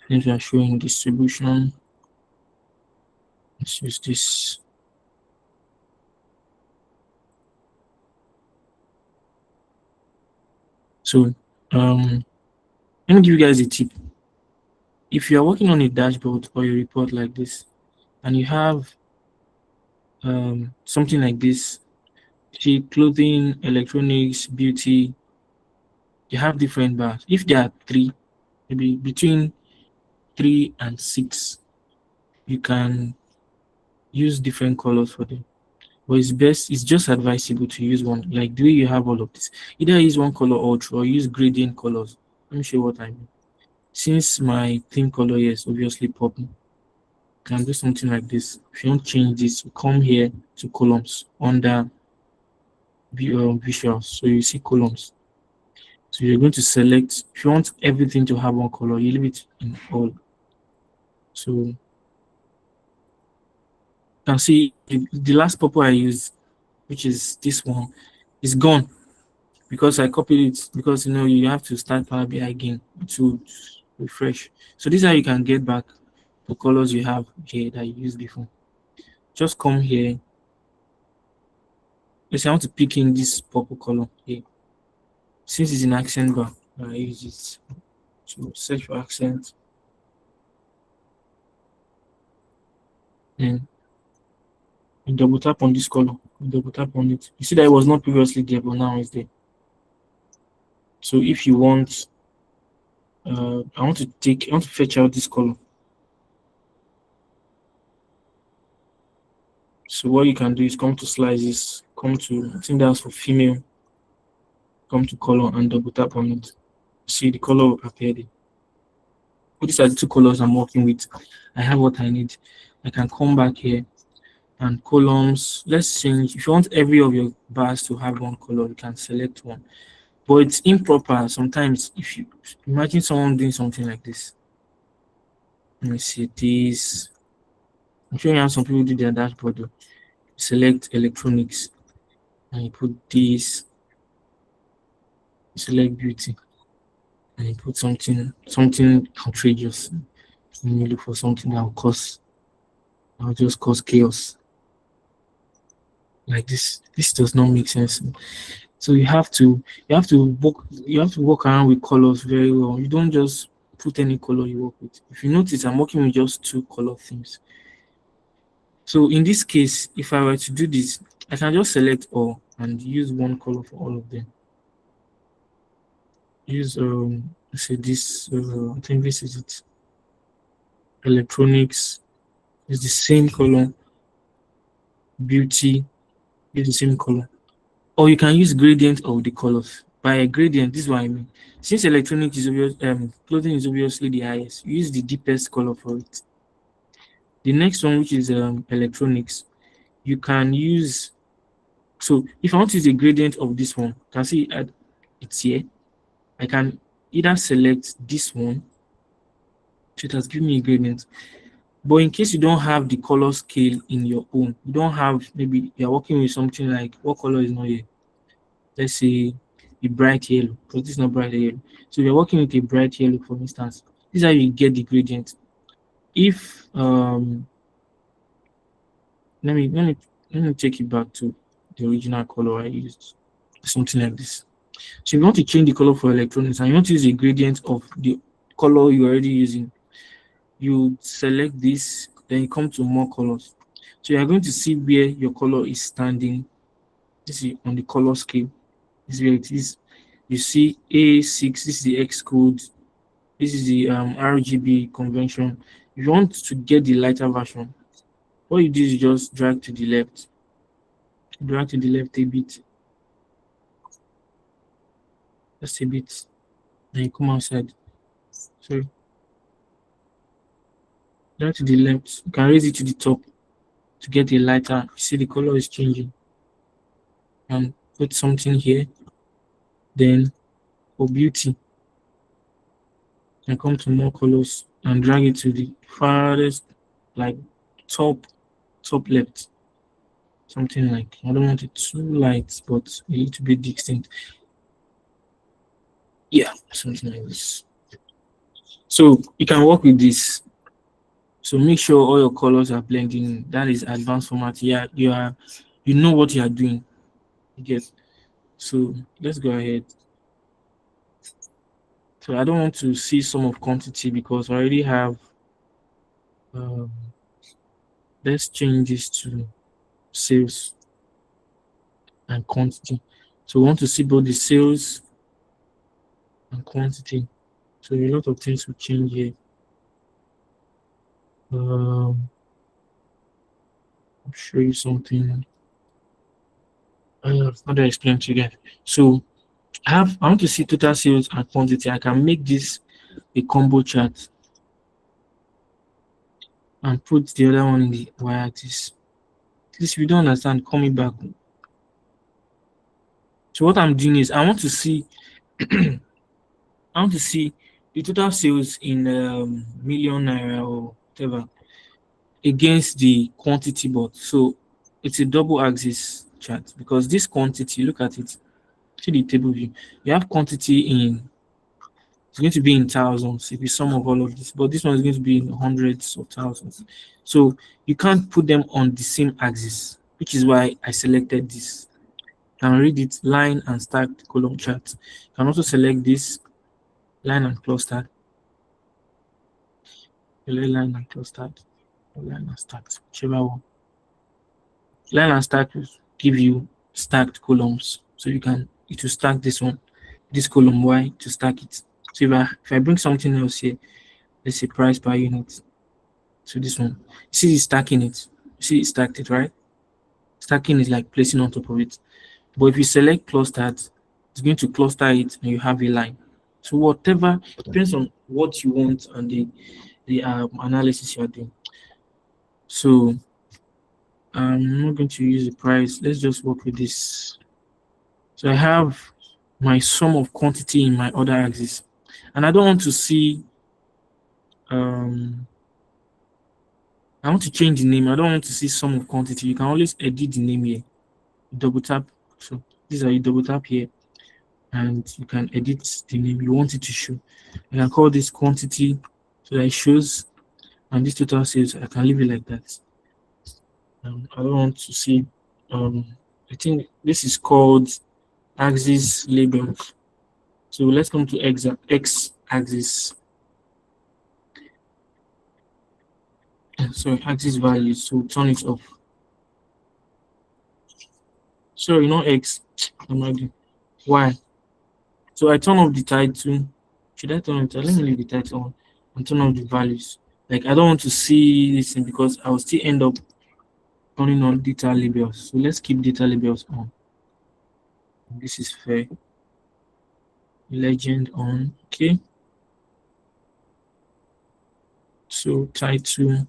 Since we are showing distribution, let's use this. So let me give you guys a tip. If you are working on a dashboard or a report like this, and you have something like this, See, clothing, electronics, beauty, they have different bars. If there are three, maybe between 3 and 6, you can use different colors for them. But it's just advisable to use one, like the way you have all of this. Either use one color ultra or use gradient colors. Let me show you what I mean. Since my theme color here is obviously purple, you can do something like this. If you don't change this, come here to columns under visuals. So you see columns. So you're going to select, if you want everything to have one color, you leave it in all. So you can see the last purple I used, which is this one, is gone because I copied it, because you have to start Power BI again to refresh. So this is how you can get back the colors you have here that you used before. Just come here. Let's say I want to pick in this purple color here. Since it's in accent bar, I use it to search for accent. Then you double tap on this color. You double tap on it. You see that it was not previously there, but now it's there. So if you want, I want to fetch out this color. So what you can do is come to slices, come to, I think that's for female, come to color and double tap on it. See the color appeared. These are the two colors I'm working with. I have what I need. I can come back here and columns. Let's change. If you want every of your bars to have one color, you can select one. But it's improper sometimes. If you imagine someone doing something like this. Let me see this. I'm showing you how some people do their dashboard. Select electronics and you put this. Select beauty and you put something outrageous. And you look for something that will just cause chaos. Like this. This does not make sense. So you have to work around with colors very well. You don't just put any color you work with. If you notice, I'm working with just 2 color themes. So in this case, if I were to do this, I can just select all and use one color for all of them. Use let's say this. I think this is it. Electronics is the same color. Beauty is the same color. Or you can use gradient of the colors. By a gradient, this is what I mean. Since electronic is clothing is obviously the highest, you use the deepest color for it. The next one, which is electronics, you can use. So if I want to use a gradient of this one, you can see it's here. I can either select this one, so it has given me a gradient. But in case you don't have the color scale in your own, you don't have, maybe you're working with something like, what color is not here? Let's say a bright yellow, because this is not bright yellow. So you're working with a bright yellow, for instance. This is how you get the gradient. If let me take it back to the original color I used, something like this. So if you want to change the color for electronics and you want to use a gradient of the color you're already using, you select this, then you come to more colors. So you're going to see where your color is standing. This is on the color scale. This is where it is. You see A6, this is the X code. This is the RGB convention. If you want to get the lighter version, what you do is just drag to the left. Drag to the left a bit. Just a bit. Then you come outside. Sorry. Drag to the left. You can raise it to the top to get a lighter. You see the color is changing. And put something here. Then for beauty, and come to more colors and drag it to the farthest, like top left. Something like, I don't want it too light, but a little bit distinct. Yeah, something like this. So you can work with this. So make sure all your colors are blending. That is advanced format. Yeah, you know what you are doing. You get. So let's go ahead. So I don't want to see sum of quantity because I already have. Let's change this to sales. and quantity. So we want to see both the sales and quantity. So a lot of things will change here. I'll show you something. How do I explain to you guys? So I want to see total sales and quantity. I can make this a combo chart and put the other one in the y-axis. Please, if you don't understand, call me back. So what I'm doing is I want to see I want to see the total sales in million naira or whatever against the quantity bot. So it's a double axis chart because this quantity, look at it, see the table view. You have quantity in, it's going to be in thousands if you sum of all of this, but this one is going to be in hundreds of thousands. So you can't put them on the same axis, which is why I selected this. You can read it, line and stacked column chart. You can also select this line and cluster, line and clustered, line and stacked, whichever one. Line and stack will give you stacked columns, so it will stack this one, this column Y to stack it. So if I bring something else here, let's say price per unit, so this one, see it's stacking it, see it stacked it, right? Stacking is like placing on top of it. But if you select clustered, it's going to cluster it and you have a line. So whatever, depends on what you want and the analysis you are doing. So I'm not going to use the price. Let's just work with this. So I have my sum of quantity in my other axis, and I don't want to see. I want to change the name. I don't want to see sum of quantity. You can always edit the name here. Double tap. So these are you double tap here, and you can edit the name you want it to show. I can call this quantity so that it shows, and this total sales. I can leave it like that. I don't want to see. I think this is called axis label. So let's come to x axis. Sorry, axis value. So turn it off. Sorry, not x. I'm not doing y. So I turn off the title. Should I turn it? Let me leave the title on and turn off the values. Like I don't want to see this thing because I will still end up turning on data labels. So let's keep data labels on. This is fair. Legend on. Okay. So title.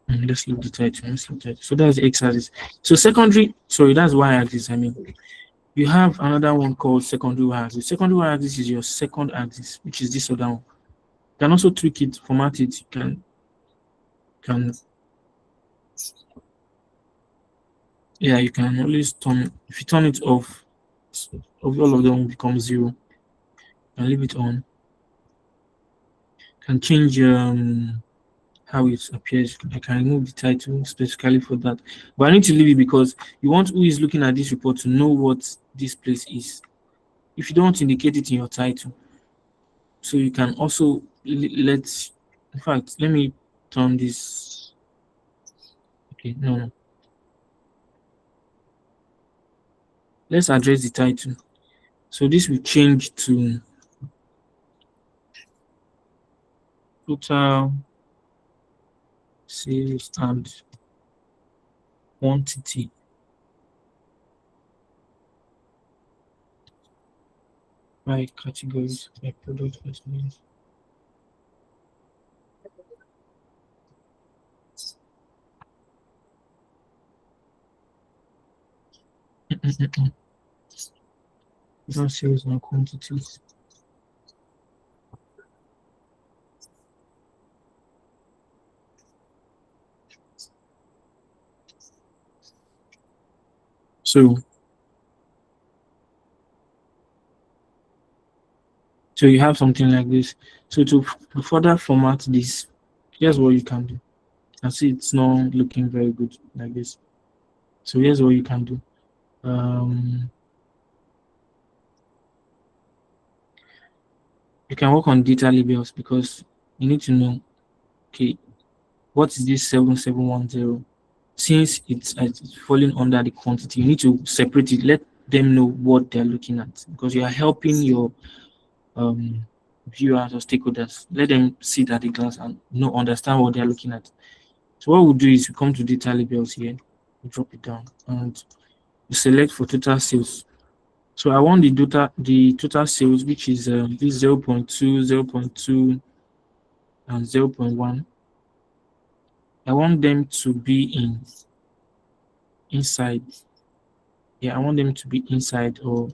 And let's look the title. Let's look at it. So that's the x-axis. So secondary, sorry, that's y-axis. I mean, you have another one called secondary y-axis. Secondary y-axis is your second axis, which is this other one. You can also tweak it, format it. You can yeah, you can always turn. If you turn it off, all of them will become 0. You can leave it on. You can change how it appears. I can remove the title specifically for that, but I need to leave it because you want who is looking at this report to know what this place is. If you don't indicate it in your title, so you can also in fact, let me turn this. Okay, no. Let's address the title. So this will change to total sales and quantity. By categories, by product categories. Total sales and quantities. So you have something like this. So to further format this, here's what you can do. I see it's not looking very good like this. So here's what you can do. You can work on data labels because you need to know, okay, what is this 7710? since it's falling under the quantity, you need to separate it. Let them know what they're looking at, because you are helping your viewers or stakeholders. Let them see that at a glance and understand what they're looking at. So what we'll do is we come to data labels here, we drop it down, and we select for total sales. So I want the total sales, which is this 0.2, 0.2, and 0.1. I want them to be inside. Yeah, I want them to be inside, or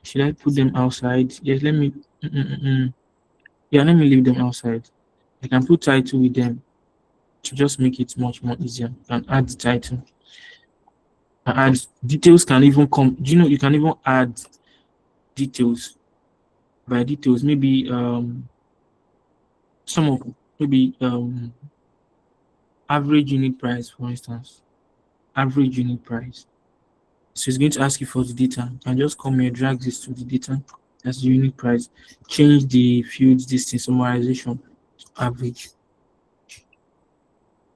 should I put them outside? Yes, let me. Yeah, let me leave them outside. I can put title with them to just make it much more easier. And add the title. And add details can even come. Do you know you can even add details by details? Maybe some of maybe average unit price, for instance. Average unit price. So it's going to ask you for the data. You can just come here, drag this to the data. That's the unit price. Change the fields, distance, summarization to average.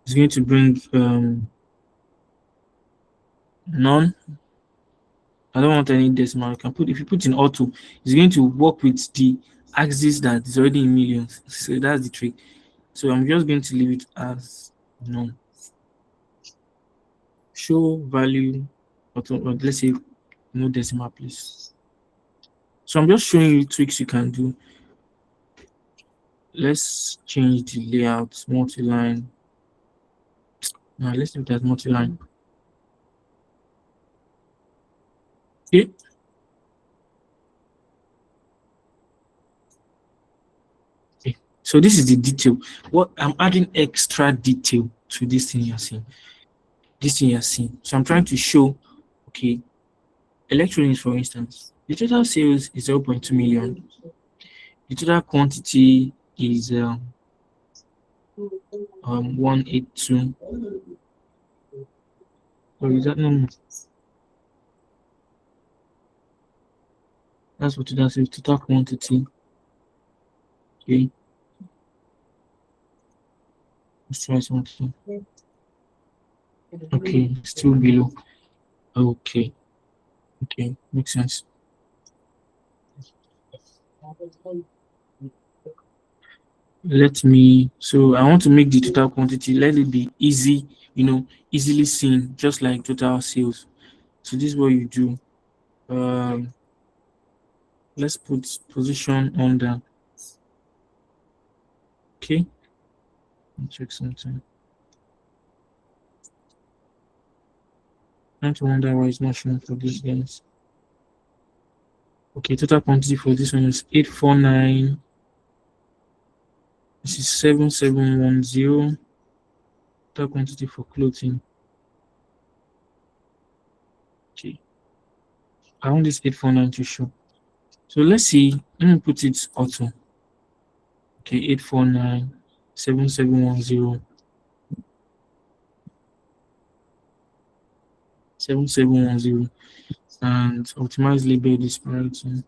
It's going to bring none. I don't want any decimal. You can put, if you put in auto, it's going to work with the axis that is already in millions. So that's the trick. So I'm just going to leave it as none. Show value auto, or let's say no decimal, please. So I'm just showing you tricks you can do. Let's change the layout, multi-line. Now let's leave that multi-line. Okay. Okay. So this is the detail. What I'm adding extra detail to this thing you're seeing. This thing you're seeing. So I'm trying to show, okay, electronics, for instance, the total sales is 0.2 million. The total quantity is 182. Or is that no? That's what total sales, total quantity. Okay. Let's try something. Okay, still below. Okay. Okay, makes sense. Let me, so I want to make the total quantity, let it be easy, easily seen, just like total sales. So this is what you do. Let's put position under. Okay. Check something. Trying to wonder why it's not showing for these guys. Okay, total quantity for this one is 849. This is 7710. Total quantity for clothing. Okay. I want this 849 to show. So let's see. Let me put it auto. Okay, 849 7710 7710 and optimize label disparity.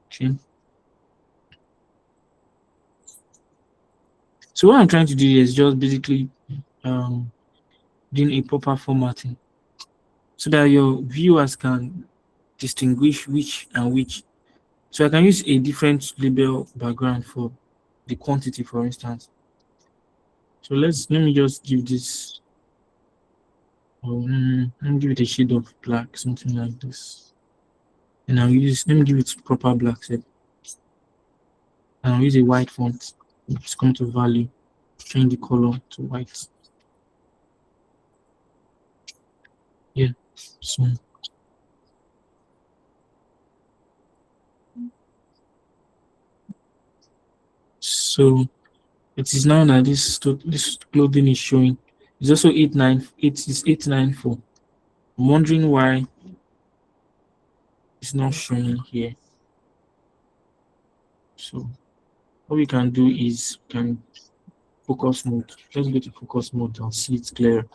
Okay. So what I'm trying to do is just basically doing a proper formatting so that your viewers can distinguish which and which. So I can use a different label background for the quantity, for instance. So let me just give this, let me give it a shade of black, something like this. And let me give it proper black set. And I'll use a white font. Just come to value, change the color to white. Yeah, so it is now that this clothing is showing. It's also 894. I'm wondering why it's not showing here. So what we can do is can focus mode. Let's go to focus mode and see it clear.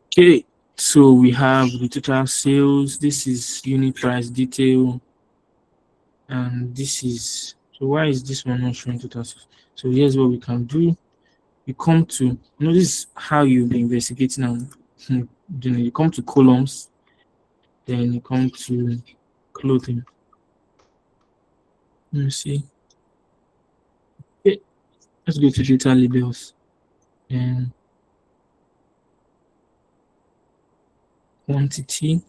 Okay, so we have the total sales. This is unit price detail, and this is, so why is this one not showing total sales? So here's what we can do. you come to, this is how you'll be investigating and then you come to columns, then you come to clothing. Let me see. Okay, let's go to data labels. Then quantity.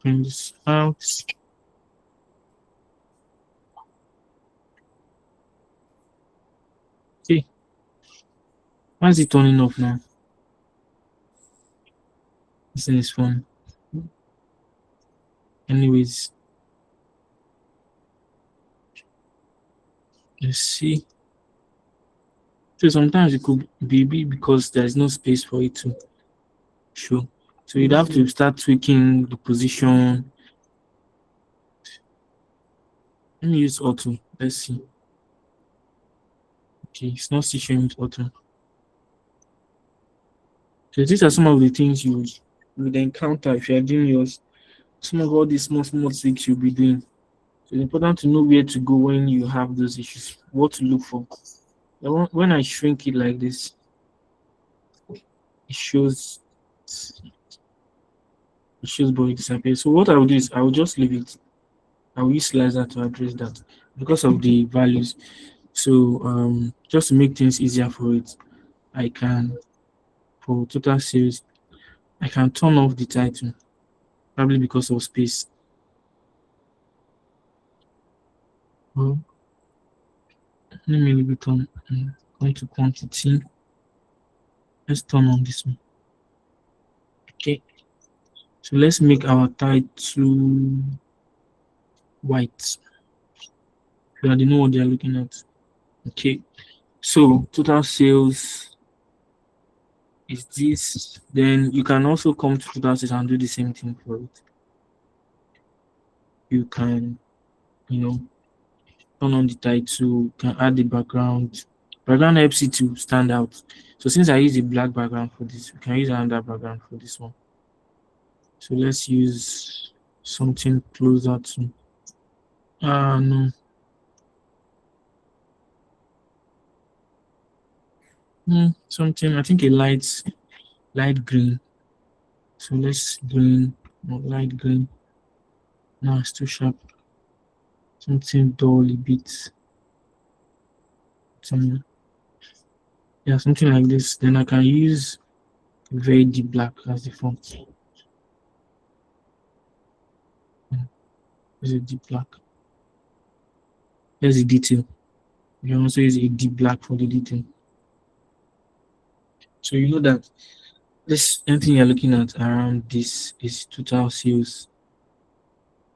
Bring this out. Okay. Why is it turning off now? This is fun. Anyways, let's see. So sometimes it could be because there's no space for it to show. So you'd have to start tweaking the position. Let me use auto. Let's see. Okay, it's not still showing with auto. So these are some of the things you would encounter if you're doing yours. Some of all these small things you'll be doing. So it's important to know where to go when you have those issues, what to look for. When I shrink it like this, it shows body disappear. So what I will do is I will just leave it. I will use slicer to address that because of the values. So just to make things easier for it, I can, for total sales, I can turn off the title, probably because of space. Well, let me leave it on. Come to quantity. Let's turn on this one. Okay. So let's make our title white. So that they know what they are looking at. Okay. So total sales is this. Then you can also come to total sales and do the same thing for it. You can, turn on the title, can add the background. Background helps it to stand out. So since I use a black background for this, we can use another background for this one. So let's use something closer to no. Something, I think a light green. So let's green, light green. No, it's too sharp. Something dull a bit. Something like this. Then I can use very deep black as the font. There's a deep black. There's the detail. You can also use a deep black for the detail. So you know that this anything you're looking at around this is total sales.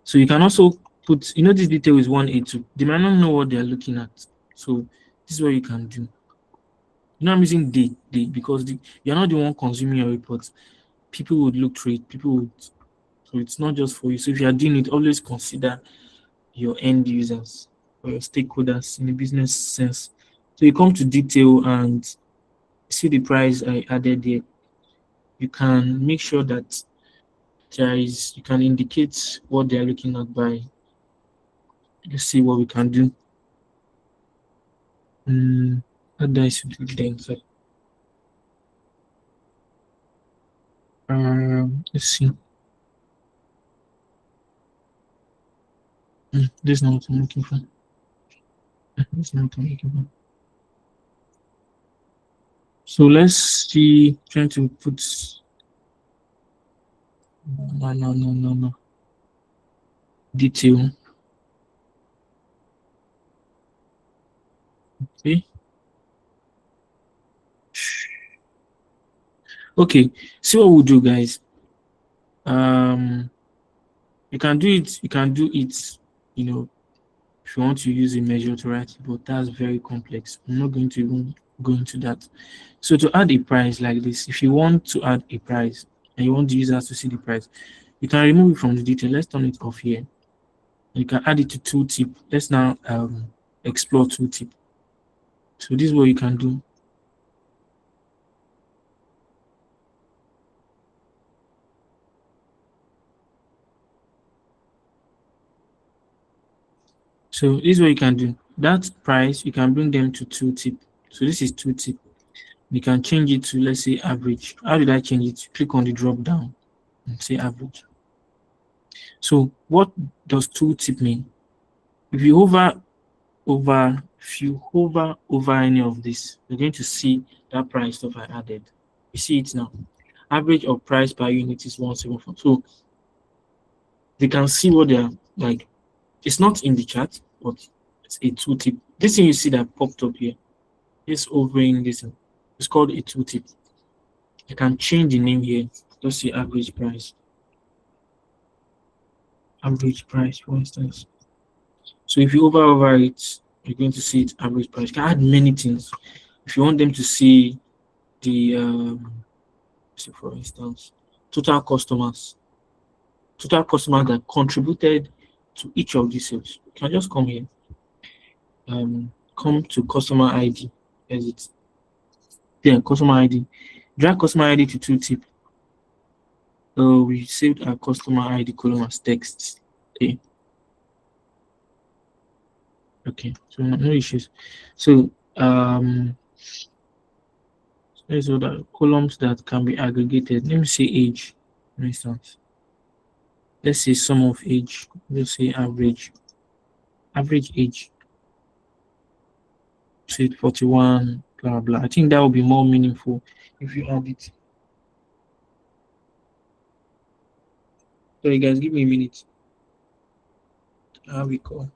So you can also put, this detail is 182. They might not know what they're looking at. So this is what you can do. I'm using day because you're not the one consuming your reports. People would look through it. So it's not just for you. So if you are doing it, always consider your end users or your stakeholders in the business sense. So you come to detail and see the price I added there. You can make sure that you can indicate what they're looking at by, let's see what we can do. What I should do then? So, let's see. This is not what I'm looking for. This is not what I'm looking for. So let's see. Trying to put. No. Detail. Okay. Okay. See what we'll do, guys. You can do it. If you want to use a measure to write it, but that's very complex. I'm not going to even go into that. So to add a price like this, if you want to add a price and you want the users to see the price, you can remove it from the detail. Let's turn it off here. You can add it to tooltip. Let's now explore tooltip. So this is what you can do. So this is what you can do. that price, you can bring them to two tip. So this is two tip. You can change it to, let's say, average. How did I change it? Click on the drop down and say average. So what does two tip mean? If you hover over any of this, you're going to see that price stuff I added. You see it now. Average of price per unit is 174. So they can see what they're like. It's not in the chart, but it's a tooltip. This thing you see that popped up here, this overing this, it's called a tooltip. I can change the name here. Just say average price. Average price, for instance. So if you hover over it, you're going to see it average price. You can add many things. If you want them to see the say for instance, total customers that contributed to each of these sales. You can just come here. Come to customer ID. Exit. Then customer ID. Drag customer ID to tooltip. So we saved our customer ID column as text. Okay. Okay. So no issues. So there's other columns that can be aggregated. Let me say age, for instance. Let's say sum of age. Let's say average. Average age. Say 41, blah blah. I think that would be more meaningful if you add it. Sorry guys, give me a minute. How we call.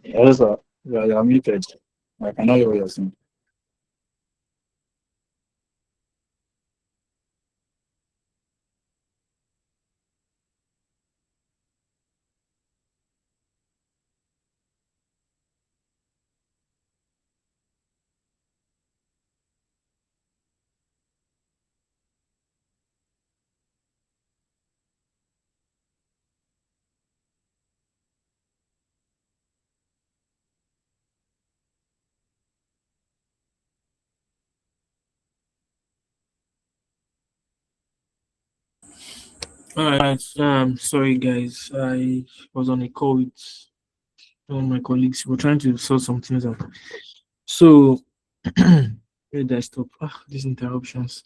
Yes, sir. You're muted. I cannot hear what you're saying. All right. Sorry guys, I was on a call with one of my colleagues. We're trying to sort some things out. So where did I stop? These interruptions.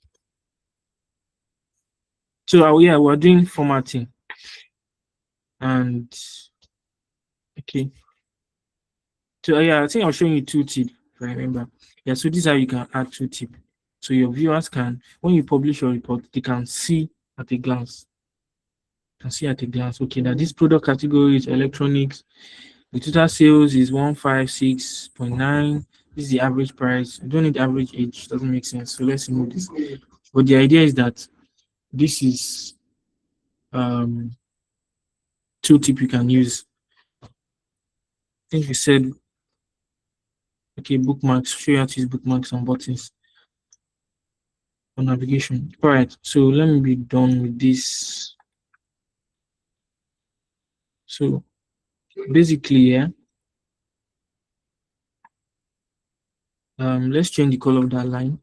So yeah, we're doing formatting. And okay. So yeah, I think I'll show you two tips if I remember. Yeah, so this is how you can add two tips. So your viewers can, when you publish your report, they can see at a glance. Okay, that this product category is electronics. The total sales is 156.9. This is the average price. I don't need average age, doesn't make sense. So let's remove this. But the idea is that this is two tip you can use. I think we said okay, bookmarks, show you how to use bookmarks and buttons for navigation. All right, so let me be done with this. So basically, yeah, let's change the color of that line.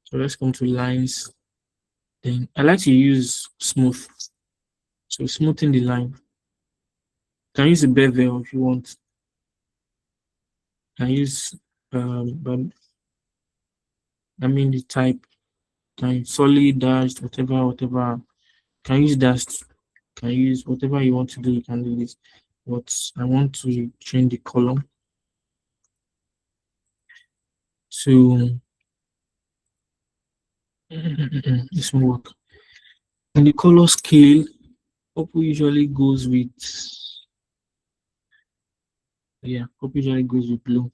So let's come to lines. Then I like to use smooth. So smoothing the line. You can use a bevel if you want. You can use but I mean the type. Can solid dashed, whatever. Can use dashed. Can use whatever you want to do. You can do this. But I want to change the column to this will work. And the color scale, purple usually goes with purple usually goes with blue.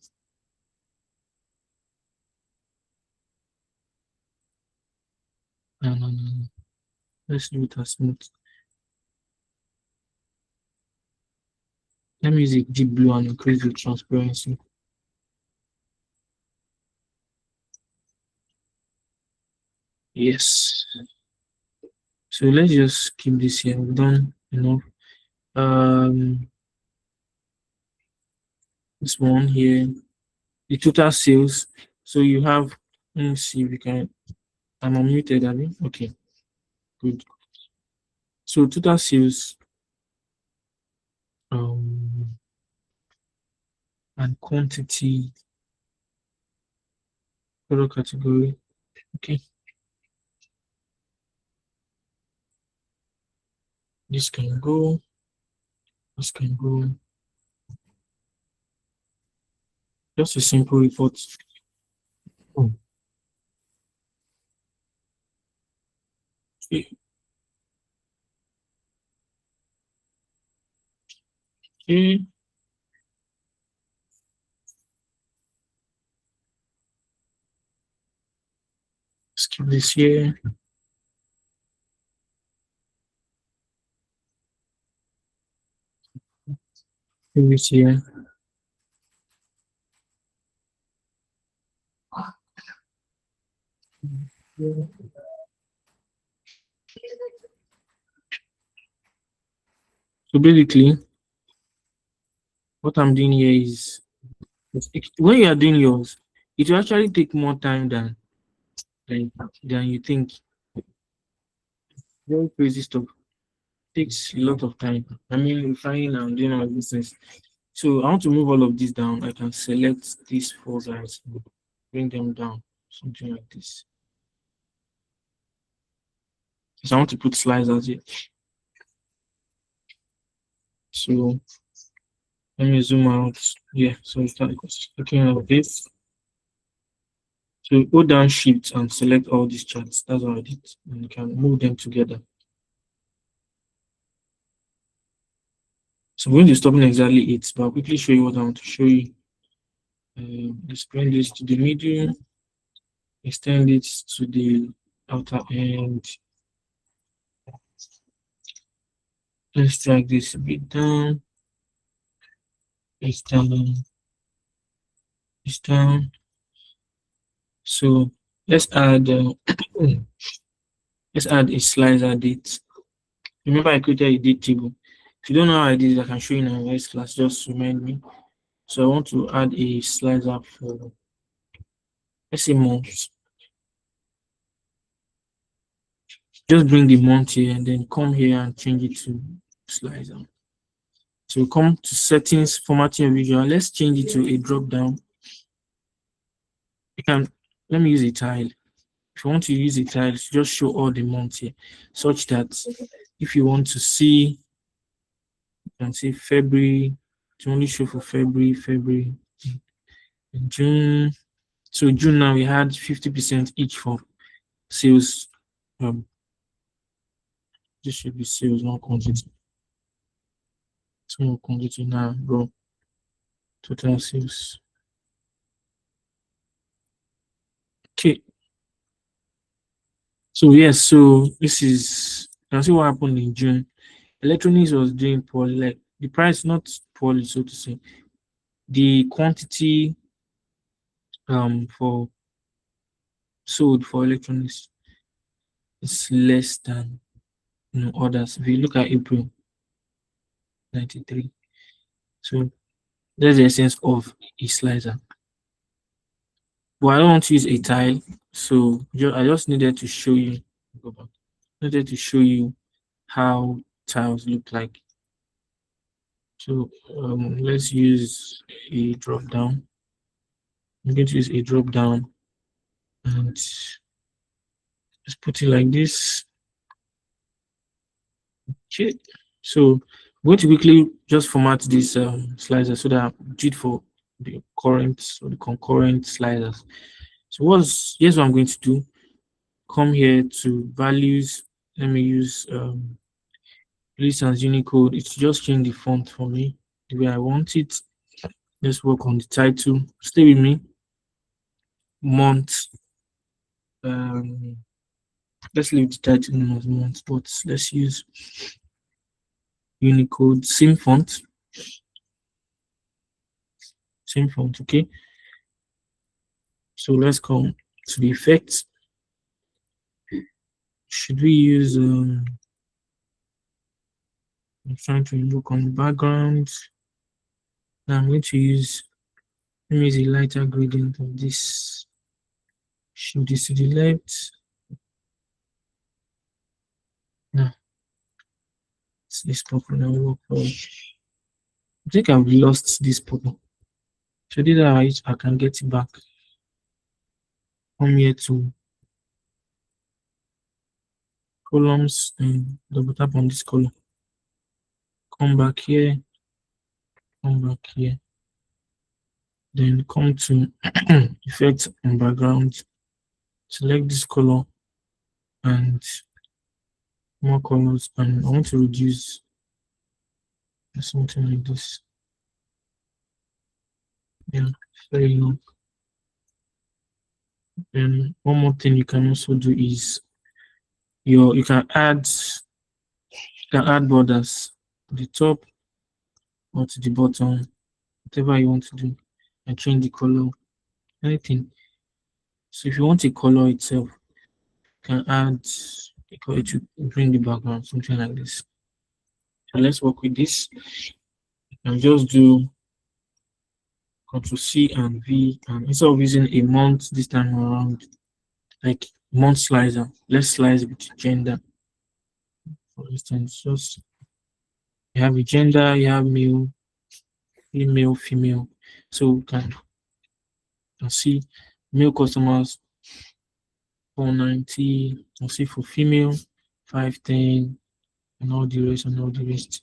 No. Let's do it as smooth. Let me use a deep blue and increase the transparency. Yes. So let's just keep this here. We've done enough. This one here, the total sales. So you have, let me see if we can. I'm unmuted, Abby. Okay, good. So total sales and quantity, product category. Okay. This can go. This can go. Just a simple report. Okay. Okay. Let's keep this here. Keep this here. So basically, what I'm doing here is when you are doing yours, it will actually take more time than you think. Very crazy stuff. Takes a lot of time. I mean, refining and doing all these things. So I want to move all of this down. I can select these four guys, bring them down, something like this. So I want to put slices here. So let me zoom out. Yeah, so it's looking like this. So go down Shift and select all these charts. That's what I did. And you can move them together. So I'm going to stop in exactly 8, but I'll quickly show you what I want to show you. Let's bring this to the middle, extend it to the outer end. Let's drag this a bit down. It's down. It's down. So let's add let's add a slicer date. Remember, I created a date table. If you don't know how I did it, I can show you in our next class. Just remind me. So I want to add a slicer for, let's say, months. Just bring the month here and then come here and change it to slicer. So come to settings, formatting your visual. Let's change it to a drop down. You can, let me use a tile. If you want to use a tile, just show all the months here, such that if you want to see, you can see February, to only show for February, and June. So June now we had 50% each for sales. This should be sales, not quantity. So quantity now, bro. Total sales. Okay. So yes, so this is, you can see what happened in June. Electronics was doing poorly, like the price not poorly, so to say. The quantity for sold for electronics is less than others. If you look at April 93, so that's the essence of a slicer. But I don't want to use a tile, so I just needed to show you. Go back. Needed to show you how tiles look like. So let's use a drop down. I'm going to use a drop down and let's put it like this. Okay, so I'm going to quickly just format this slicer so that I'm good for the current or the concurrent sliders. So here's what I'm going to do. Come here to values. Let me use list as Unicode. It's just change the font for me the way I want it. Let's work on the title. Stay with me. Month. Let's leave the title name as month, but let's use Unicode. Same font. Same font, okay. So let's come to the effects. Should we use I'm trying to look on the background. Now I'm going to use, let me use a lighter gradient of this. Shift this to the left. Now it's this purple now work for. I think I've lost this purple. So this is how I can get it back. Come here to columns and double tap on this column. Come back here. Come back here. Then come to effects and background. Select this color and more colors, and I want to reduce something like this. Yeah, very low. Then one more thing you can also do is you can add borders to the top or to the bottom, whatever you want to do, and change the color, anything. So if you want a color itself, you can add a color to bring the background, something like this. So let's work with this and just do Ctrl C and V, and instead of using a month this time around, like month slicer, let's slice with gender. For instance, just you have a gender, you have male, female. So you can see male customers 490, and see for female 510, and all the rest.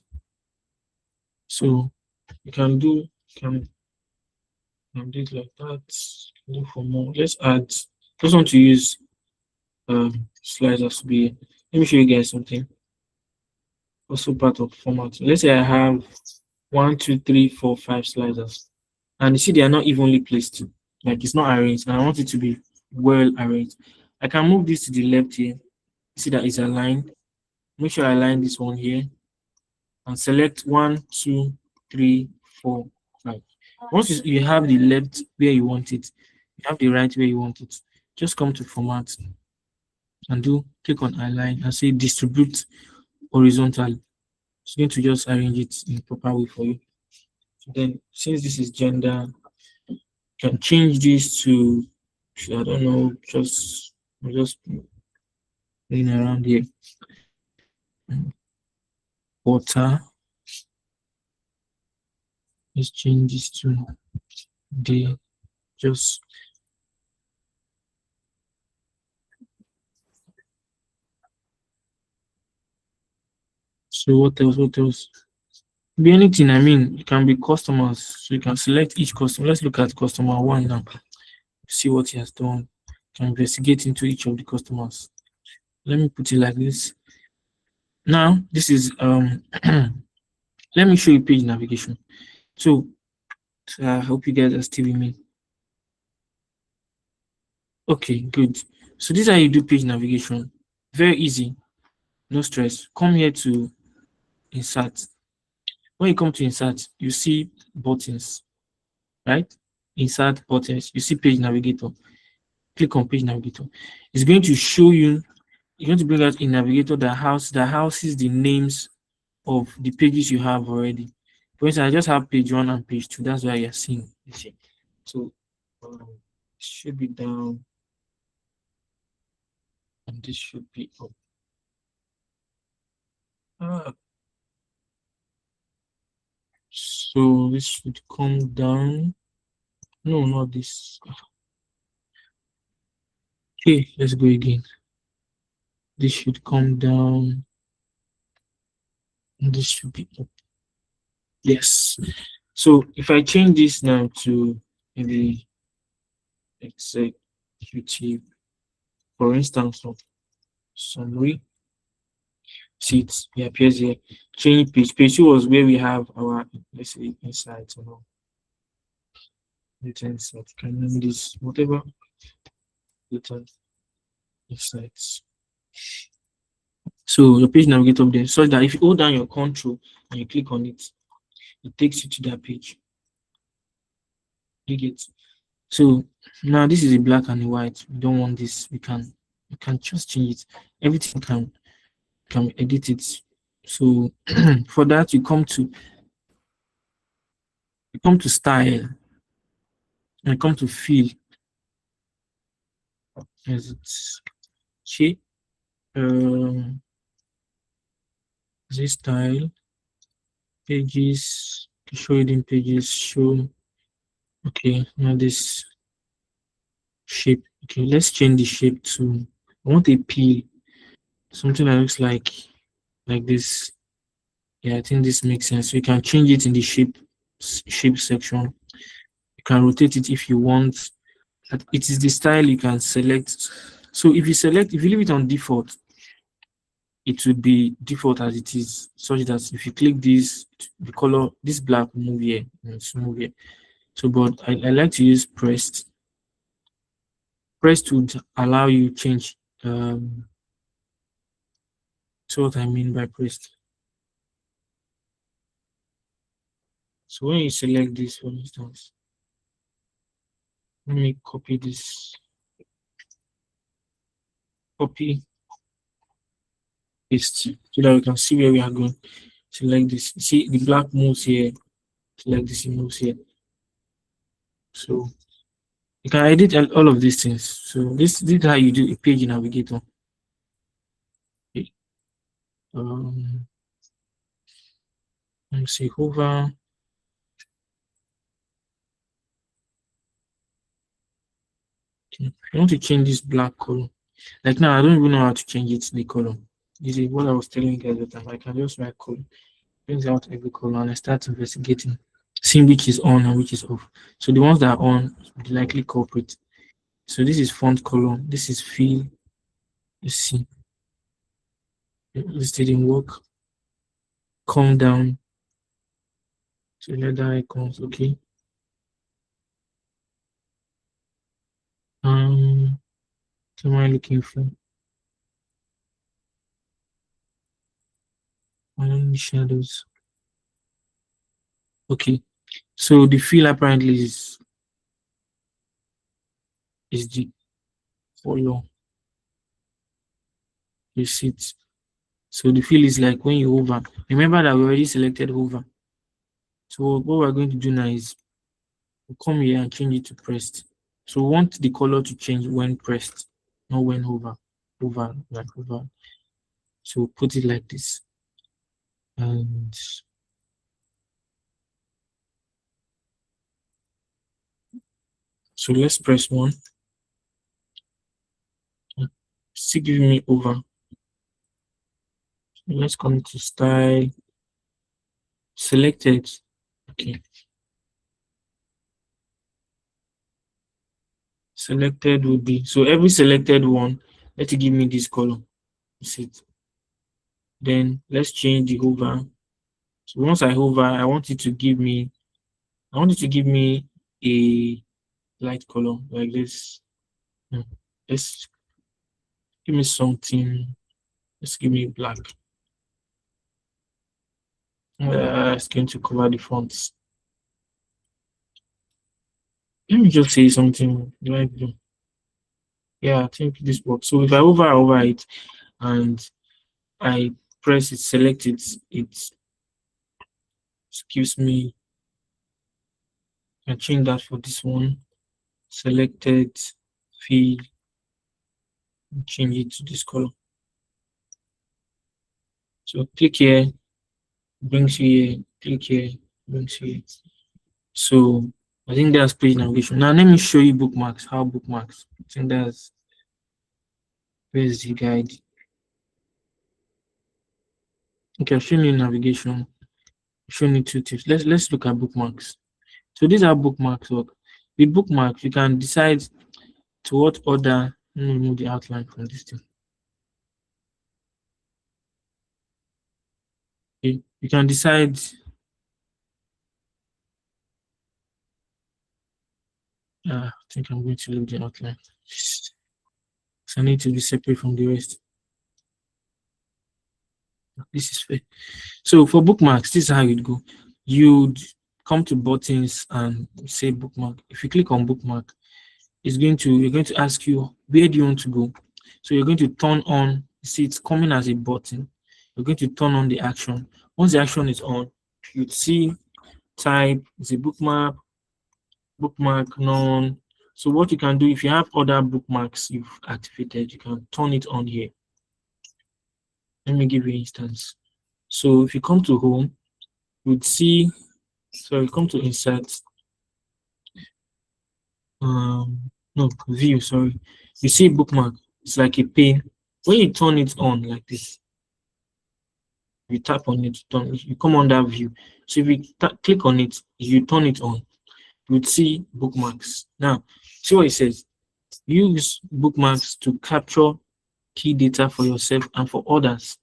So you can do it like that. Look for more. Let's add. Just want to use sliders to be. Let me show you guys something. Also part of format. Let's say I have 1, 2, 3, 4, 5 sliders. And you see they are not evenly placed. Like it's not arranged. And I want it to be well arranged. I can move this to the left here. See that it's aligned. Make sure I align this one here and select 1, 2, 3, 4, 5. Once you have the left where you want it, you have the right where you want it, just come to format and click on align and say distribute horizontally. It's going to just arrange it in proper way for you. So then since this is gender, you can change this to, I don't know, just playing around here. Water. Let's change this to day. Just so what else? What else? Be anything. I mean, it can be customers. So you can select each customer. Let's look at customer 1 now. See what he has done. Can investigate into each of the customers. Let me put it like this. Now, this is let me show you page navigation. So I hope you guys are still with me. Okay, good. So this is how you do page navigation. Very easy, no stress. Come here to insert. When you come to insert, you see buttons, right? Insert buttons. You see page navigator. Click on page navigator. It's going to show you. You're going to bring out a navigator that houses the names of the pages you have already. For instance, I just have page 1 and page 2. That's why you're seeing this. So it should be down, and this should be up. So this should come down. No, not this. Okay, let's go again. This should come down. And this should be up. Yes. So if I change this now to the executive, for instance, of summary, see it appears here. Change page. Page 2 was where we have our, let's say, insights or data insights. Can name this whatever data insights. So your page navigator up there, so that if you hold down your control and you click on it, it takes you to that page. You get. So now this is a black and a white. We don't want this. We can just change it. Everything can edit it. So for that you come to style and come to fill. As it's shape. This style pages, show hidden pages, show. Okay, now this shape. Okay, let's change the shape to, I want a peel, something that looks like this. Yeah, I think this makes sense. So you can change it in the shape section. You can rotate it if you want. It is the style you can select. So if you leave it on default, it would be default as it is, such that if you click this, the color, this black will move here, and it's move here. So, but I like to use pressed. Pressed would allow you change. So what I mean by pressed. So when you select this, for instance, let me copy this. Copy, paste, so that we can see where we are going. Select this. See the black moves here. Select this, it moves here. So you can edit all of these things. So this is how you do a page navigator. Okay. Let me see, hover. Okay. I want to change this black color. Like now, I don't even know how to change it, the color. This is what I was telling you guys at the time. I can just write color, brings out every color, and I start investigating, seeing which is on and which is off. So the ones that are on will likely culprit. So this is font color, this is fill. Let's see. This didn't work. Calm down. Select the icons, okay. What am I looking for? Shadows. Okay, so the fill apparently is the color. You see it. So the fill is like when you hover. Remember that we already selected hover. So what we're going to do now is we'll come here and change it to pressed. So we want the color to change when pressed, not when hover. Hover, like hover. So put it like this. And so let's press 1. Still giving me over. Let's come to style. Selected. Okay. Selected will be, so every selected one, let it give me this color. See it. Then let's change the hover. So once I hover, I want it to give me a light color like this. Let's give me something. Let's give me black. It's going to cover the fonts. Let me just say something like blue. Yeah, I think this works. So if I hover it and I press it, select it, it gives me. I change that for this one. Selected, fill, change it to this color. So click here, brings you here, click here, brings you here. So I think that's page navigation. Now let me show you bookmarks. How bookmarks. I think that's where's the guide. Okay, I've shown you navigation. I've shown you 2 tips. Let's look at bookmarks. So these are bookmarks work. With bookmarks, you can decide to what order. Let me remove the outline from this thing. Okay. You can decide. I think I'm going to leave the outline. So I need to be separate from the rest. This is fair. So for bookmarks, this is how you'd go. You'd come to buttons and say bookmark. If you click on bookmark, you're going to ask you where do you want to go. So you're going to turn on, see it's coming as a button. You're going to turn on the action. Once the action is on, you'd see type is a bookmark, none. So what you can do, if you have other bookmarks you've activated, you can turn it on here. Let me give you an instance. So if you come to home, you'd see, sorry, come to insert, no, view, sorry. You see bookmark, it's like a pane. When you turn it on like this, you tap on it, you come on that view. So if you click on it, you turn it on, you'd see bookmarks. Now, see what it says. Use bookmarks to capture key data for yourself and for others.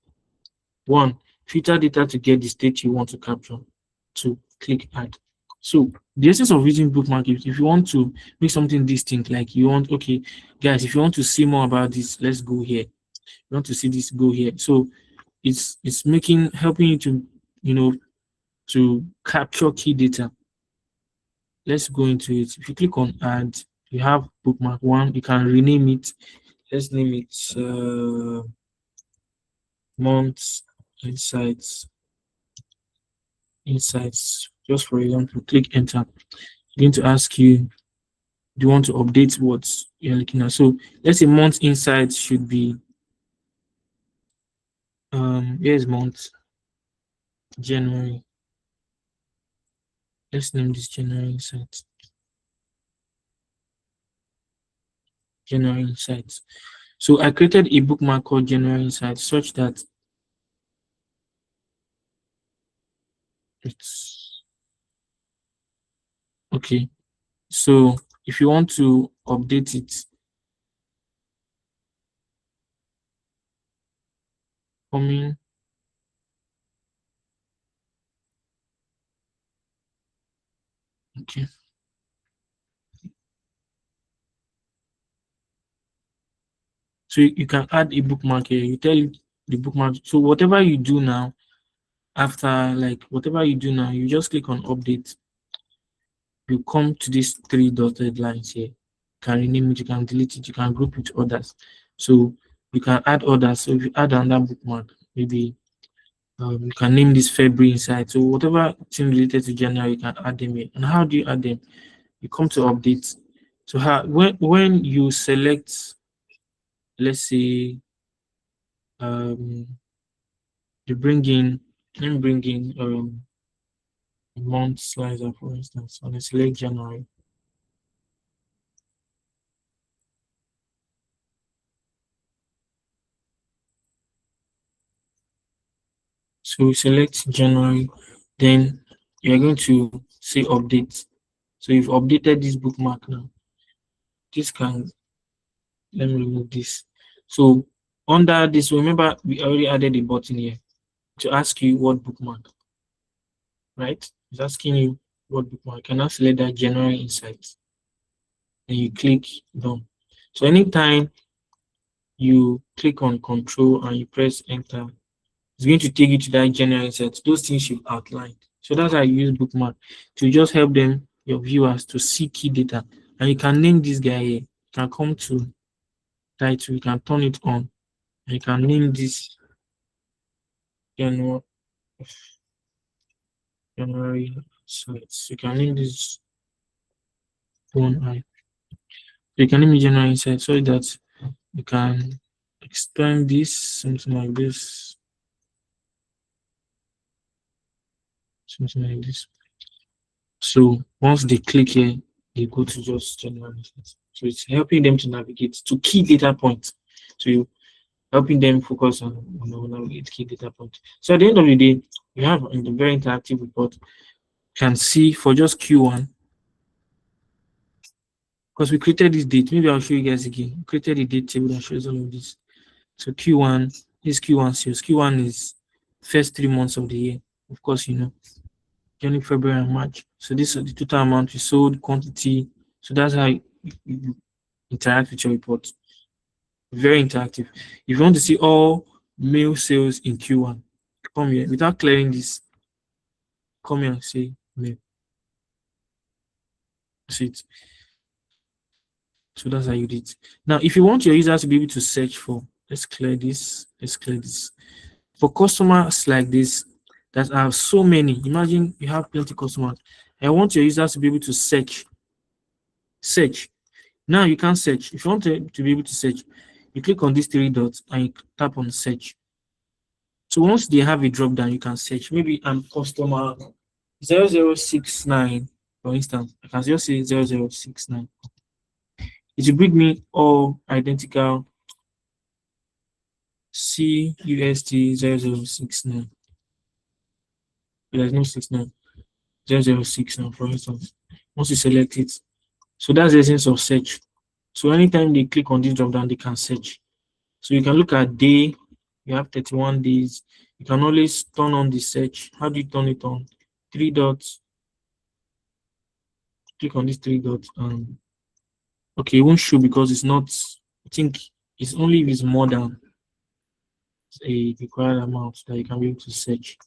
1. Filter data to get the state you want to capture. 2. Click add. So the essence of using bookmark is if you want to make something distinct, like you want, okay, guys, if you want to see more about this, let's go here. You want to see this, go here. So it's helping you to, to capture key data. Let's go into it. If you click on add, you have bookmark 1. You can rename it. Let's name it months insights. Just for example, click enter. It's going to ask you, do you want to update what you're looking at? So let's say month insights should be here's month January. Let's name this January insights. January insights. So I created a bookmark called January insights such that it's okay. So if you want to update it, coming Okay. So you can add a bookmark here. You tell the bookmark. So whatever you do now, after like whatever you do now, you just click on update. You come to these three dotted lines here. You can rename it, you can delete it, you can group it with others. So you can add others. So if you add another bookmark, maybe you can name this February inside. So whatever thing related to January, you can add them here. And how do you add them? You come to update. So how when you select, let's say you bring in, let me bring in a month slicer for instance, and I select January. So we select January, then you're going to say update. So you've updated this bookmark now. This can, let me remove this. So under this, remember we already added a button here to ask you what bookmark, right? It's asking you what bookmark. You can now select that January Insights. And you click done. So anytime you click on control and you press enter, it's going to take you to that general insights, those things you've outlined. So that's how you use bookmark to just help them, your viewers, to see key data. And you can name this guy here. You can come to title, you can turn it on, and you can name this January insights. You can name this one eye. You can name it general insights so that you can extend this, something like this. Something like this. So once they click here, they go to just general insights. So it's helping them to navigate to key data points. So you helping them focus on navigate key data points. So at the end of the day, you have a very interactive report. You can see for just Q1, because we created this date. Maybe I'll show you guys again. We created a date table that shows all of this. So Q1, this Q1 sales. Q1 is first 3 months of the year. Of course, you know. January, February, and March. So this is the total amount we sold, quantity. So that's how you interact with your report. Very interactive. If you want to see all mail sales in Q1, come here without clearing this. Come here and say mail. See it. So that's how you did it. Now, if you want your users to be able to search for, let's clear this. Let's clear this. For customers like this that have so many, imagine you have plenty of customers. I want your users to be able to search. Now you can search. If you want to be able to search, you click on these three dots and you tap on search. So once they have a drop down, you can search. Maybe I'm customer 0069, for instance. I can just say 0069. It will bring me all identical CUST 0069. There's no 69. 0069, for instance. Once you select it, so that's the essence of search. So anytime they click on this drop down, they can search. So you can look at day, you have 31 days. You can always turn on the search. How do you turn it on? Three dots. Click on these three dots. Okay, it won't show because it's not, I think it's only if it's more than a required amount that you can be able to search.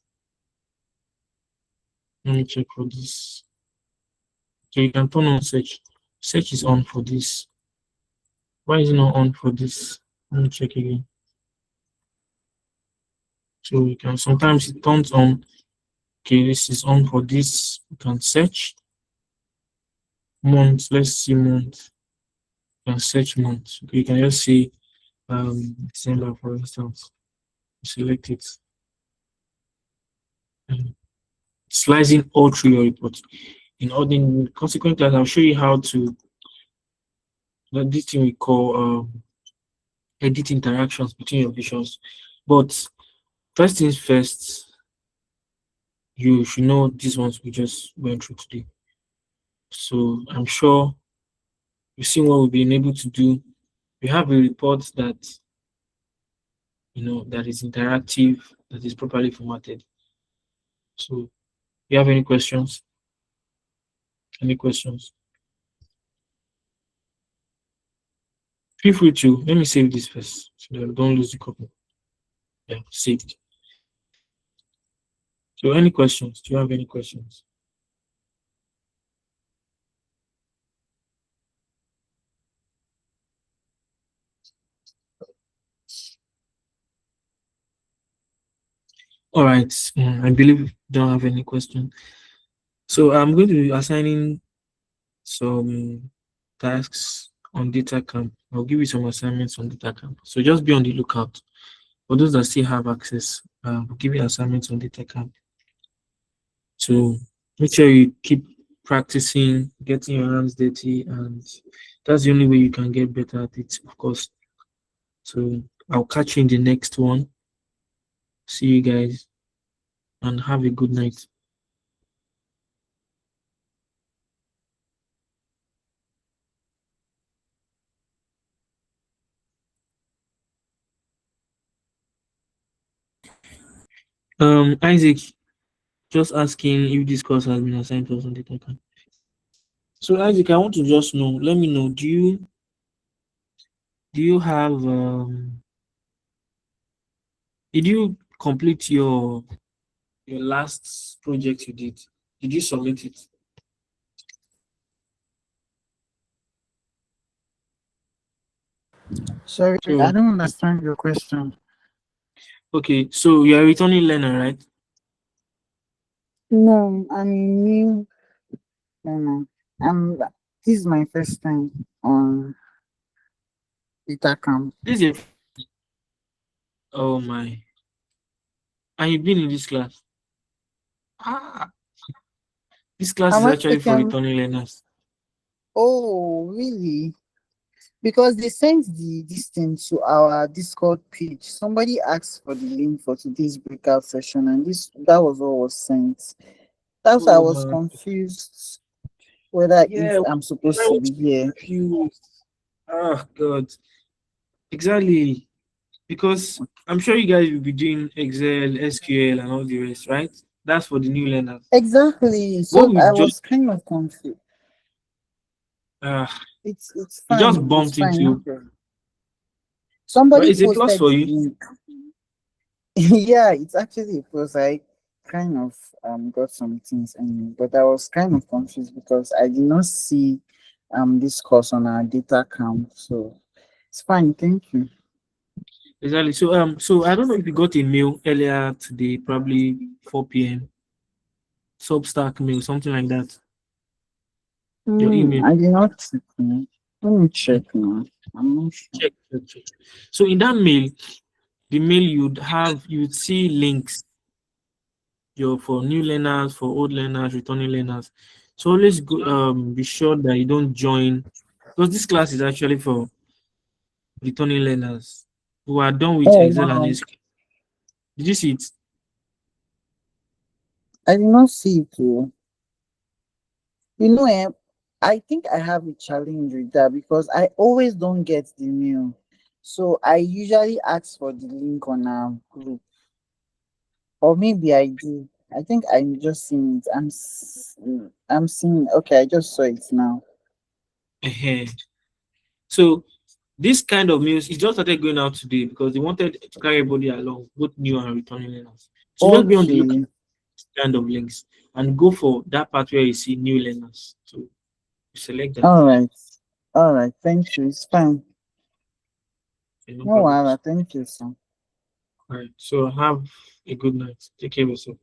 Let me check for this. So you can turn on search. Search is on for this. Why is it not on for this? Let me check again. So you can sometimes it turns on. Okay, this is on for this. You can search month. Let's see month. You can search month. Okay, you can just see December, for instance. Select it. Slicing all through your report. In ordering consequent class, I'll show you how to this thing we call edit interactions between your visions. But first things first, you should know these ones we just went through today. So I'm sure you've seen what we've been able to do. We have a report that that is interactive, that is properly formatted. So, do you have any questions? Any questions? Feel free to let me save this first so that we don't lose the copy. Yeah, saved. So any questions? Do you have any questions? All right. I believe you don't have any question. So I'm going to be assigning some tasks on data camp. I'll give you some assignments on data camp. So just be on the lookout. For those that still have access, we'll give you assignments on data camp. So make sure you keep practicing, getting your hands dirty, and that's the only way you can get better at it, of course. So I'll catch you in the next one. See you guys and have a good night. Isaac, just asking if this course has been assigned to us on data camp. So Isaac, I want to just know, let me know, do you have did you complete your last project you did? Did you submit it? Sorry, I So don't understand your question. okay, so you're a returning learner, right? No, I'm new. No. This is my first time on data camp. This is oh my. And you've been in this class. Ah, this class Am is I actually for taking? returning learners. Oh, really? Because they sent this thing to our Discord page. Somebody asked for the link for today's breakout session, and that was what was sent. That's why I Oh was man. confused whether if Yeah, I'm supposed I to was be here. confused. Oh God. Exactly. Because I'm sure you guys will be doing Excel, SQL, and all the rest, right? That's for the new learners. Exactly. What So we I just was kind of confused. uh It's we just fine. It's bumped fine. No into, problem. but Somebody it's a plus posted for the you. link. Yeah, it's actually because I kind of got some things in, but I was kind of confused because I did not see this course on our data count. So it's fine. Thank you. Exactly. So I don't know if you got a mail earlier today, probably 4 p.m. Substack mail, something like that. Your email. I did not check now. Let me check now. I'm not sure. Check. So in that mail, the mail you'd see links for new learners, for old learners, returning learners. So always be sure that you don't join, because this class is actually for returning learners who are done with Oh Excel and wow. SQL. Did you see it? I did not see it too. You know, I think I have a challenge with that because I always don't get the mail. So I usually ask for the link on our group. Or maybe I do. I think I'm just seeing it. I'm seeing. Okay, I just saw it now. Ehen. So this kind of news, it just started going out today because they wanted to carry everybody along, both new and returning learners. So just be on the lookout Okay. for this kind of links and go for that part where you see new learners. So you select that. All right. All right. Thank you. It's fine. Okay, no No, problems. thank you, sir. All right. So have a good night. Take care of yourself.